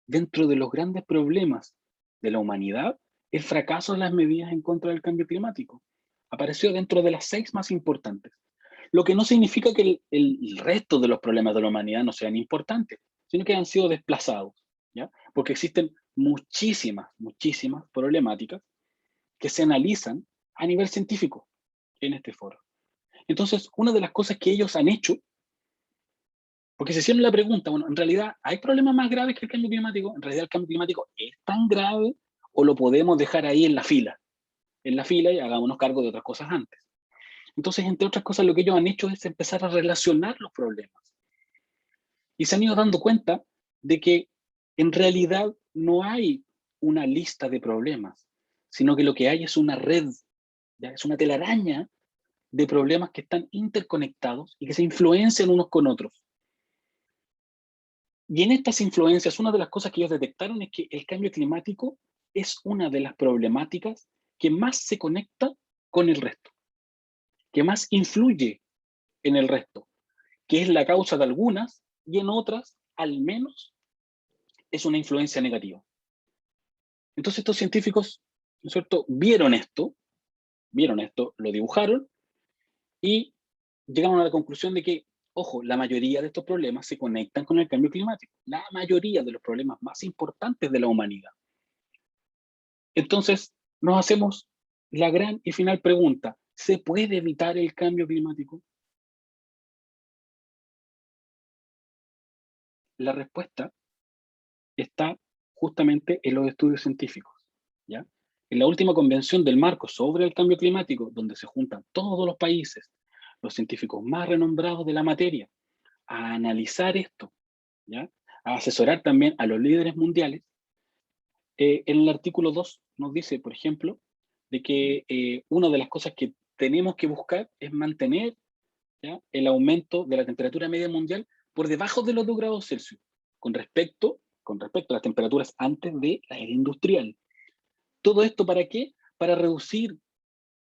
Speaker 1: dentro de los grandes problemas de la humanidad el fracaso de las medidas en contra del cambio climático. Apareció dentro de las 6 más importantes. Lo que no significa que el resto de los problemas de la humanidad no sean importantes, sino que han sido desplazados, ¿ya? Porque existen muchísimas problemáticas que se analizan a nivel científico en este foro. Entonces, una de las cosas que ellos han hecho, porque se hicieron la pregunta, bueno, en realidad, ¿hay problemas más graves que el cambio climático? ¿En realidad el cambio climático es tan grave o lo podemos dejar ahí en la fila? En la fila y hagámonos cargo de otras cosas antes. Entonces, entre otras cosas, lo que ellos han hecho es empezar a relacionar los problemas. Y se han ido dando cuenta de que en realidad no hay una lista de problemas, sino que lo que hay es una red, ¿ya? Es una telaraña de problemas que están interconectados y que se influencian unos con otros. Y en estas influencias, una de las cosas que ellos detectaron es que el cambio climático es una de las problemáticas que más se conecta con el resto, que más influye en el resto, que es la causa de algunas y en otras, al menos, es una influencia negativa. Entonces estos científicos, ¿no es cierto?, vieron esto, lo dibujaron y llegaron a la conclusión de que, ojo, la mayoría de estos problemas se conectan con el cambio climático, la mayoría de los problemas más importantes de la humanidad. Entonces, nos hacemos la gran y final pregunta, ¿se puede evitar el cambio climático? la respuesta está justamente en los estudios científicos, ¿ya? En la última convención del marco sobre el cambio climático, donde se juntan todos los países, los científicos más renombrados de la materia, a analizar esto, ¿ya? A asesorar también a los líderes mundiales, en el artículo 2 nos dice, por ejemplo, de que una de las cosas que tenemos que buscar es mantener, ¿ya?, el aumento de la temperatura media mundial por debajo de los 2 grados Celsius, con respecto a las temperaturas antes de la era industrial. ¿Todo esto para qué? Para reducir,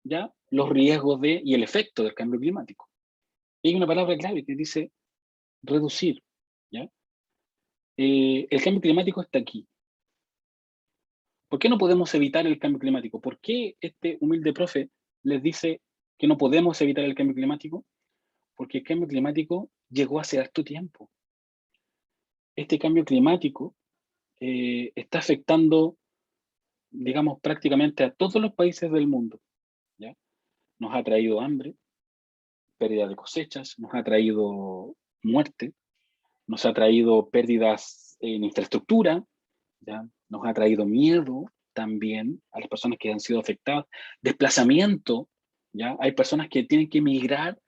Speaker 1: ¿ya?, los riesgos y el efecto del cambio climático. Y hay una palabra clave que dice reducir, ¿ya? El cambio climático está aquí. ¿Por qué no podemos evitar el cambio climático? ¿Por qué este humilde profe les dice que no podemos evitar el cambio climático? Porque el cambio climático llegó hace harto tiempo. Este cambio climático está afectando, digamos, prácticamente a todos los países del mundo, ¿ya? Nos ha traído hambre, pérdida de cosechas, nos ha traído muerte, nos ha traído pérdidas en infraestructura, ¿ya? Nos ha traído miedo también a las personas que han sido afectadas, desplazamiento, ¿ya? Hay personas que tienen que emigrar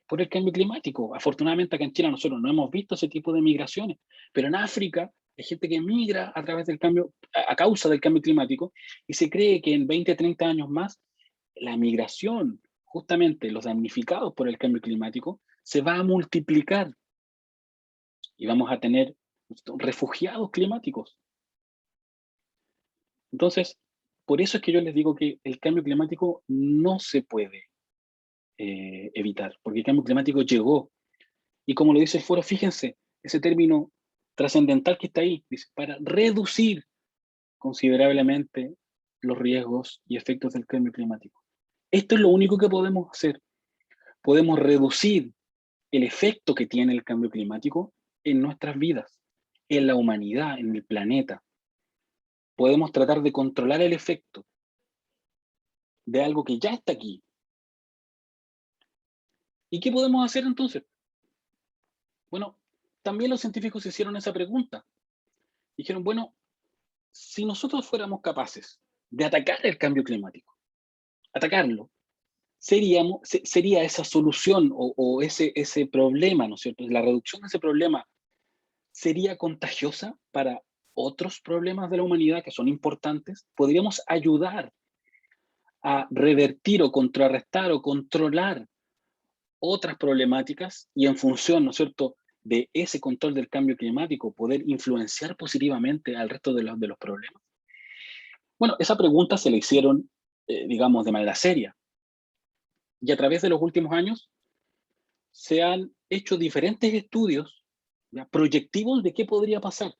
Speaker 1: por el cambio climático. Afortunadamente acá en Chile nosotros no hemos visto ese tipo de migraciones, pero en África hay gente que emigra a través del cambio, a causa del cambio climático, y se cree que en 20, 30 años más, la migración, justamente los damnificados por el cambio climático, se va a multiplicar y vamos a tener refugiados climáticos. Entonces, por eso es que yo les digo que el cambio climático no se puede evitar, porque el cambio climático llegó. Y como lo dice el foro, fíjense, ese término trascendental que está ahí, dice, para reducir considerablemente los riesgos y efectos del cambio climático. Esto es lo único que podemos hacer. Podemos reducir el efecto que tiene el cambio climático en nuestras vidas, en la humanidad, en el planeta. Podemos tratar de controlar el efecto de algo que ya está aquí. ¿Y qué podemos hacer entonces? Bueno, también los científicos hicieron esa pregunta. Dijeron, bueno, si nosotros fuéramos capaces de atacar el cambio climático, atacarlo, sería esa solución o ese problema, ¿no es cierto? La reducción de ese problema sería contagiosa para otros problemas de la humanidad que son importantes. Podríamos ayudar a revertir o contrarrestar o controlar otras problemáticas y en función, ¿no es cierto?, de ese control del cambio climático, poder influenciar positivamente al resto de los problemas. Bueno, esa pregunta se le hicieron, digamos, de manera seria. Y a través de los últimos años se han hecho diferentes estudios, ¿ya?, proyectivos de qué podría pasar.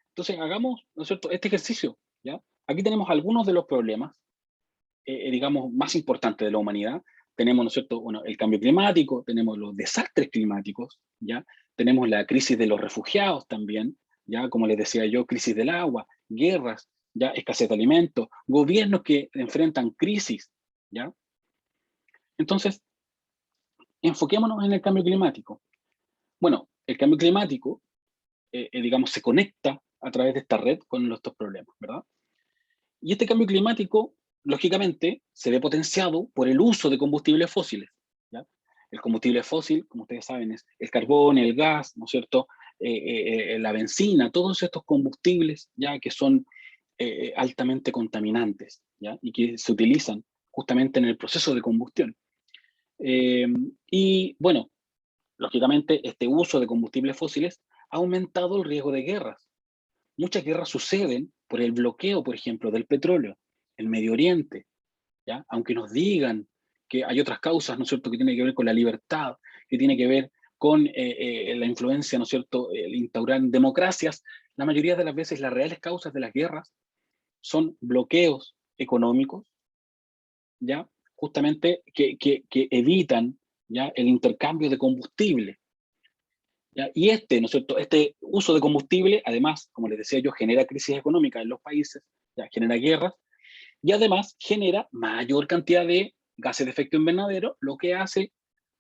Speaker 1: Entonces, hagamos, ¿no es cierto?, este ejercicio, ¿ya? Aquí tenemos algunos de los problemas, digamos, más importantes de la humanidad. Tenemos, ¿no es cierto?, bueno, el cambio climático, tenemos los desastres climáticos, ¿ya? Tenemos la crisis de los refugiados también, ¿ya? Como les decía yo, crisis del agua, guerras, ¿ya?, escasez de alimentos, gobiernos que enfrentan crisis, ¿ya? Entonces, enfoquémonos en el cambio climático. Bueno, el cambio climático, digamos, se conecta a través de esta red con estos problemas, ¿verdad? Y este cambio climático, lógicamente, se ve potenciado por el uso de combustibles fósiles, ¿ya? El combustible fósil, como ustedes saben, es el carbón, el gas, ¿no es cierto?, la benzina, todos estos combustibles, ¿ya?, que son altamente contaminantes, ¿ya?, y que se utilizan justamente en el proceso de combustión. Y bueno, lógicamente, este uso de combustibles fósiles ha aumentado el riesgo de guerras. Muchas guerras suceden por el bloqueo, por ejemplo, del petróleo, el Medio Oriente, ¿ya? Aunque nos digan que hay otras causas, ¿no es cierto?, que tienen que ver con la libertad, que tiene que ver con la influencia, ¿no es cierto?, el instaurar democracias, la mayoría de las veces las reales causas de las guerras son bloqueos económicos, ¿ya?, justamente que evitan, ¿ya?, el intercambio de combustible, ¿ya? Y ¿no es cierto?, este uso de combustible, además, como les decía yo, genera crisis económica en los países, ¿ya?, genera guerras, y además genera mayor cantidad de gases de efecto invernadero, lo que hace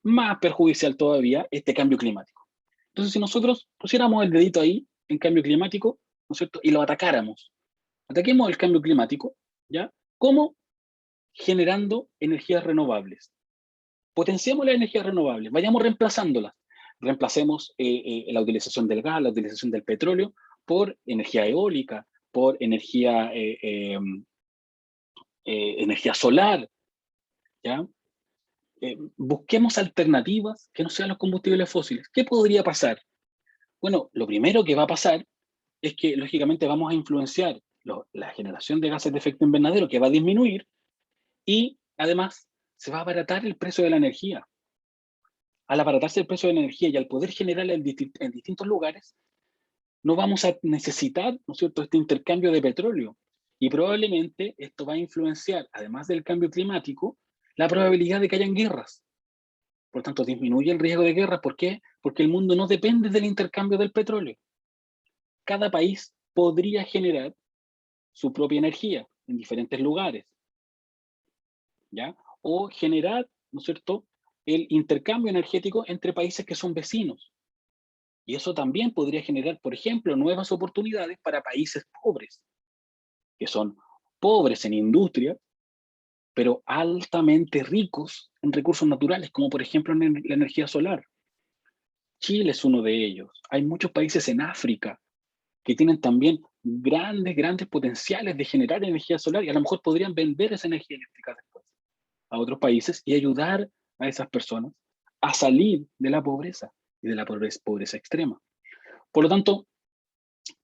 Speaker 1: más perjudicial todavía este cambio climático. Entonces, si nosotros pusiéramos el dedito ahí, en cambio climático, ¿no es cierto? Y lo atacáramos. Ataquemos el cambio climático, ¿ya? ¿Cómo? Generando energías renovables. Potenciemos las energías renovables, vayamos reemplazándolas. Reemplacemos la utilización del gas, la utilización del petróleo, por energía eólica, por energía solar, ¿ya? Busquemos alternativas que no sean los combustibles fósiles. ¿Qué podría pasar? Bueno, lo primero que va a pasar es que, lógicamente, vamos a influenciar la generación de gases de efecto invernadero, que va a disminuir, y además se va a abaratar el precio de la energía. Al abaratarse el precio de la energía y al poder generarla en distintos lugares, no vamos a necesitar, ¿no es cierto?, este intercambio de petróleo. Y probablemente esto va a influenciar, además del cambio climático, la probabilidad de que hayan guerras. Por tanto, disminuye el riesgo de guerra. ¿Por qué? Porque el mundo no depende del intercambio del petróleo. Cada país podría generar su propia energía en diferentes lugares, ¿ya? O generar, ¿no es cierto?, el intercambio energético entre países que son vecinos. Y eso también podría generar, por ejemplo, nuevas oportunidades para países pobres, que son pobres en industria, pero altamente ricos en recursos naturales, como por ejemplo en la energía solar. Chile es uno de ellos. Hay muchos países en África que tienen también grandes potenciales de generar energía solar, y a lo mejor podrían vender esa energía eléctrica después a otros países y ayudar a esas personas a salir de la pobreza y de la pobreza extrema. Por lo tanto,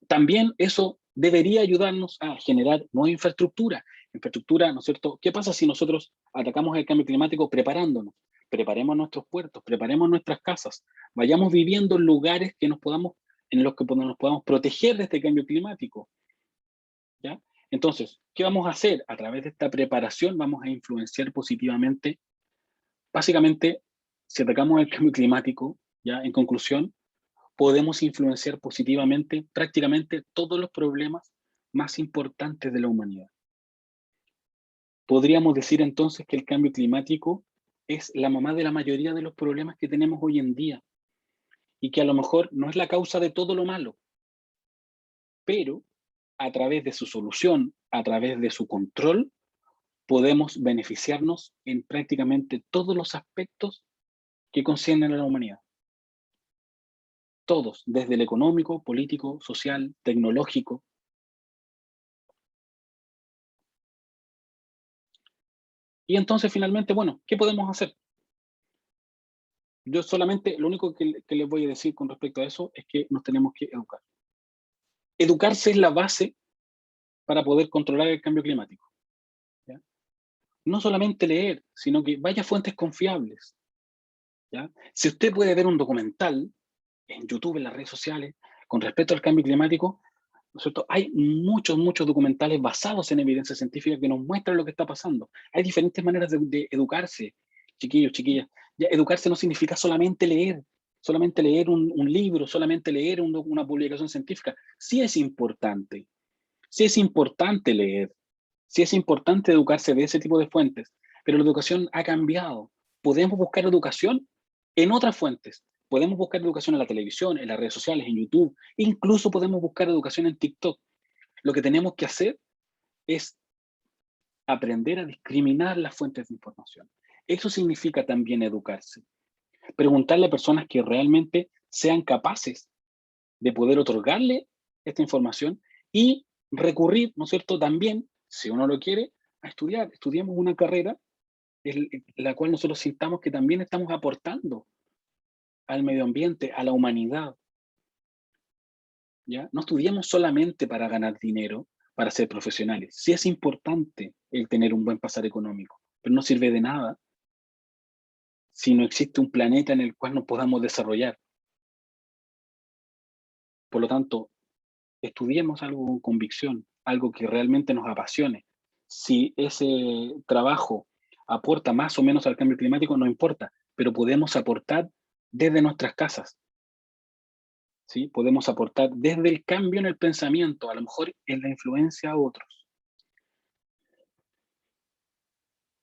Speaker 1: también eso debería ayudarnos a generar nueva infraestructura. Infraestructura, ¿no es cierto? ¿Qué pasa si nosotros atacamos el cambio climático preparándonos? Preparemos nuestros puertos, preparemos nuestras casas, vayamos viviendo en lugares que en los que nos podamos proteger de este cambio climático, ¿ya? Entonces, ¿qué vamos a hacer? A través de esta preparación vamos a influenciar positivamente, básicamente, si atacamos el cambio climático, ¿ya? En conclusión, podemos influenciar positivamente prácticamente todos los problemas más importantes de la humanidad. Podríamos decir entonces que el cambio climático es la mamá de la mayoría de los problemas que tenemos hoy en día, y que a lo mejor no es la causa de todo lo malo, pero a través de su solución, a través de su control, podemos beneficiarnos en prácticamente todos los aspectos que conciernen a la humanidad. Todos, desde el económico, político, social, tecnológico. Y entonces, finalmente, bueno, ¿qué podemos hacer? Yo solamente, lo único que les voy a decir con respecto a eso es que nos tenemos que educar. Educarse es la base para poder controlar el cambio climático, ¿ya? No solamente leer, sino que vaya a fuentes confiables, ¿ya? Si usted puede ver un documental en YouTube, en las redes sociales, con respecto al cambio climático, ¿no es cierto? Hay muchos documentales basados en evidencia científica que nos muestran lo que está pasando. Hay diferentes maneras de educarse, chiquillos, chiquillas. Ya, educarse no significa solamente leer un libro, solamente leer una publicación científica. Sí es importante leer, sí es importante educarse de ese tipo de fuentes, pero la educación ha cambiado. Podemos buscar educación en otras fuentes. Podemos buscar educación en la televisión, en las redes sociales, en YouTube. Incluso podemos buscar educación en TikTok. Lo que tenemos que hacer es aprender a discriminar las fuentes de información. Eso significa también educarse. Preguntarle a personas que realmente sean capaces de poder otorgarle esta información y recurrir, ¿no es cierto?, también, si uno lo quiere, a estudiar. Estudiemos una carrera en la cual nosotros sintamos que también estamos aportando al medio ambiente, a la humanidad, ¿ya? No estudiemos solamente para ganar dinero, para ser profesionales. Sí es importante el tener un buen pasar económico, pero no sirve de nada si no existe un planeta en el cual nos podamos desarrollar. Por lo tanto, estudiemos algo con convicción, algo que realmente nos apasione. Si ese trabajo aporta más o menos al cambio climático, no importa, pero podemos aportar desde nuestras casas, ¿sí? Podemos aportar desde el cambio en el pensamiento, a lo mejor en la influencia a otros.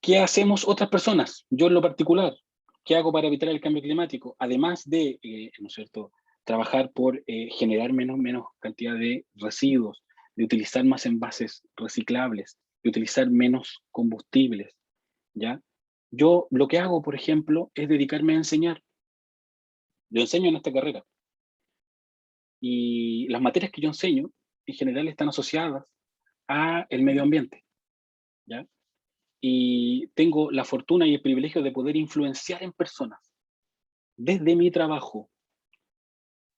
Speaker 1: ¿Qué hacemos otras personas? Yo en lo particular, ¿qué hago para evitar el cambio climático? Además de, ¿no es cierto?, trabajar por generar menos cantidad de residuos, de utilizar más envases reciclables, de utilizar menos combustibles, ¿ya? Yo lo que hago, por ejemplo, es dedicarme a enseñar. Yo enseño en esta carrera. Y las materias que yo enseño, en general, están asociadas a el medio ambiente, ¿ya? Y tengo la fortuna y el privilegio de poder influenciar en personas. Desde mi trabajo,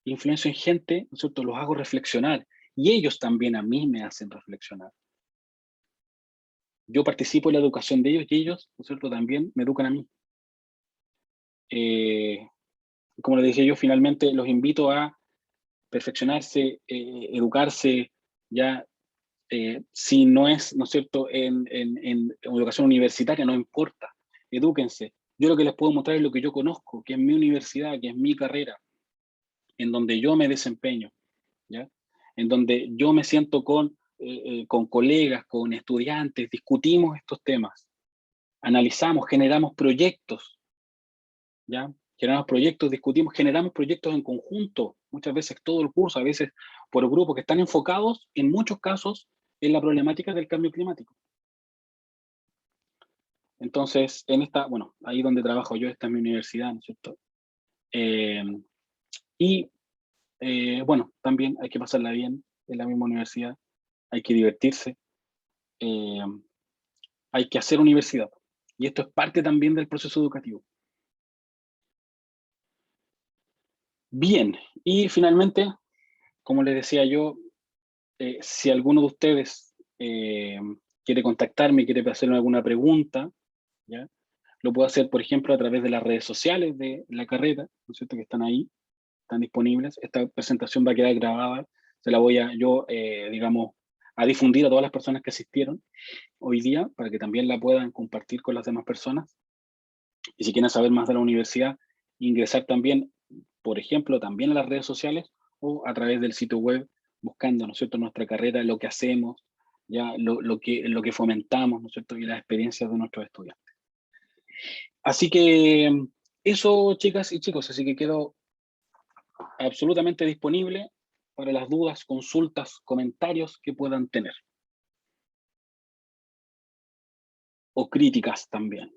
Speaker 1: influencio en gente, ¿no es cierto? Los hago reflexionar. Y ellos también a mí me hacen reflexionar. Yo participo en la educación de ellos y ellos, ¿no es cierto?, también me educan a mí. Como les dije yo, finalmente los invito a perfeccionarse, educarse, ya, si no es, ¿no es cierto?, en educación universitaria, no importa, edúquense. Yo lo que les puedo mostrar es lo que yo conozco, que es mi universidad, que es mi carrera, en donde yo me desempeño, ¿ya? En donde yo me siento con colegas, con estudiantes, discutimos estos temas, analizamos, generamos proyectos, ¿ya? Generamos proyectos, discutimos, generamos proyectos en conjunto, muchas veces todo el curso, a veces por grupos que están enfocados, en muchos casos, en la problemática del cambio climático. Entonces, bueno, ahí donde trabajo yo, esta es mi universidad, ¿no es cierto? Bueno, también hay que pasarla bien en la misma universidad, hay que divertirse, hay que hacer universidad. Y esto es parte también del proceso educativo. Bien, y finalmente, como les decía yo, si alguno de ustedes quiere contactarme, quiere hacerme alguna pregunta, ¿ya? Lo puedo hacer, por ejemplo, a través de las redes sociales de la carrera, ¿no es cierto?, que están ahí, están disponibles. Esta presentación va a quedar grabada, se la voy a yo, digamos, a difundir a todas las personas que asistieron hoy día, para que también la puedan compartir con las demás personas. Y si quieren saber más de la universidad, ingresar también, por ejemplo, también a las redes sociales o a través del sitio web, buscando, ¿no es cierto?, nuestra carrera, lo que hacemos, ya lo que fomentamos, ¿no es cierto?, y las experiencias de nuestros estudiantes. Así que eso, chicas y chicos, así que quedo absolutamente disponible para las dudas, consultas, comentarios que puedan tener. O críticas también.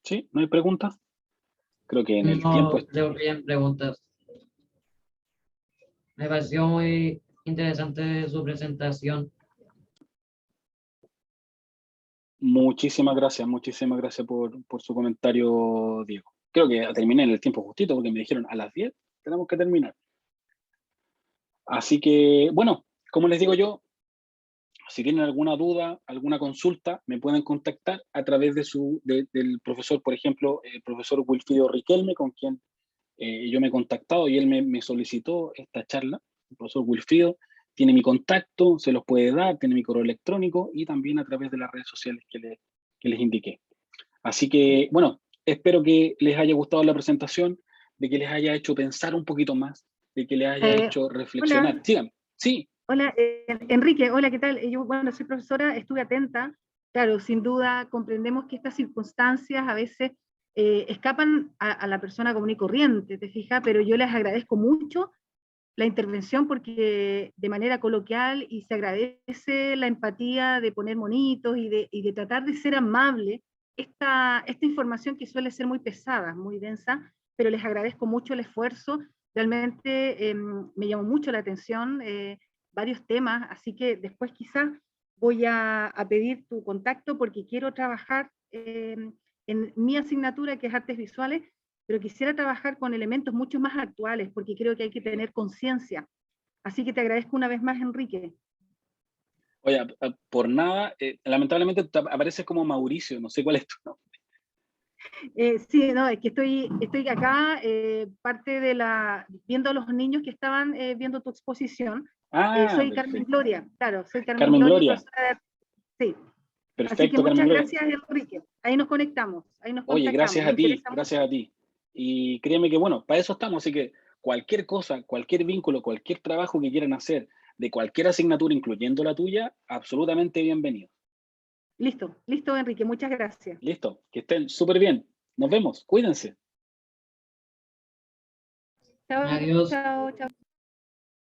Speaker 1: ¿Sí? ¿No hay preguntas? Creo que en el tiempo...
Speaker 2: No creo que hayan preguntas. Me pareció muy interesante su presentación.
Speaker 1: Muchísimas gracias por su comentario, Diego. Creo que terminé en el tiempo justito porque me dijeron a las 10 tenemos que terminar. Así que, bueno, como les digo yo, si tienen alguna duda, alguna consulta, me pueden contactar a través del profesor, por ejemplo, el profesor Wilfrido Riquelme, con quien yo me he contactado y él me solicitó esta charla. El profesor Wilfrido tiene mi contacto, se los puede dar, tiene mi correo electrónico y también a través de las redes sociales que les indiqué. Así que, bueno, espero que les haya gustado la presentación, de que les haya hecho pensar un poquito más, de que les haya hecho reflexionar.
Speaker 3: Hola,
Speaker 1: Síganme. Sí.
Speaker 3: hola, Enrique, hola, ¿qué tal? Yo, bueno, soy profesora, estuve atenta. Claro, sin duda comprendemos que estas circunstancias a veces escapan a la persona común y corriente, ¿te fijas? Pero yo les agradezco mucho la intervención porque de manera coloquial y se agradece la empatía de poner monitos y de tratar de ser amable. Esta información que suele ser muy pesada, muy densa, pero les agradezco mucho el esfuerzo. Realmente me llamó mucho la atención varios temas, así que después quizás voy a pedir tu contacto porque quiero trabajar en mi asignatura, que es Artes Visuales, pero quisiera trabajar con elementos mucho más actuales, porque creo que hay que tener conciencia. Así que te agradezco una vez más, Enrique.
Speaker 1: Oye, por nada, lamentablemente apareces como Mauricio, no sé cuál es tu nombre.
Speaker 3: Sí, no, es que estoy acá, parte de viendo a los niños que estaban viendo tu exposición.
Speaker 1: Ah,
Speaker 3: Soy Carmen
Speaker 1: perfecto.
Speaker 3: Gloria, claro, soy Carmen
Speaker 1: Carmen
Speaker 3: Gloria,
Speaker 1: Gloria.
Speaker 3: profesora sí. Así que
Speaker 1: Perfecto, Carmen
Speaker 3: muchas
Speaker 1: Gloria.
Speaker 3: gracias, Enrique. Ahí nos conectamos, ahí nos
Speaker 1: Oye,
Speaker 3: contactamos. Me interesa mucho.
Speaker 1: gracias a ti. Y créeme que, bueno, para eso estamos, así que cualquier cosa, cualquier vínculo, cualquier trabajo que quieran hacer de cualquier asignatura, incluyendo la tuya, absolutamente bienvenido.
Speaker 3: Listo, listo, Enrique, muchas gracias.
Speaker 1: Listo, que estén súper bien. Nos vemos, cuídense.
Speaker 3: Chao,
Speaker 2: Adiós.
Speaker 3: chao, chao.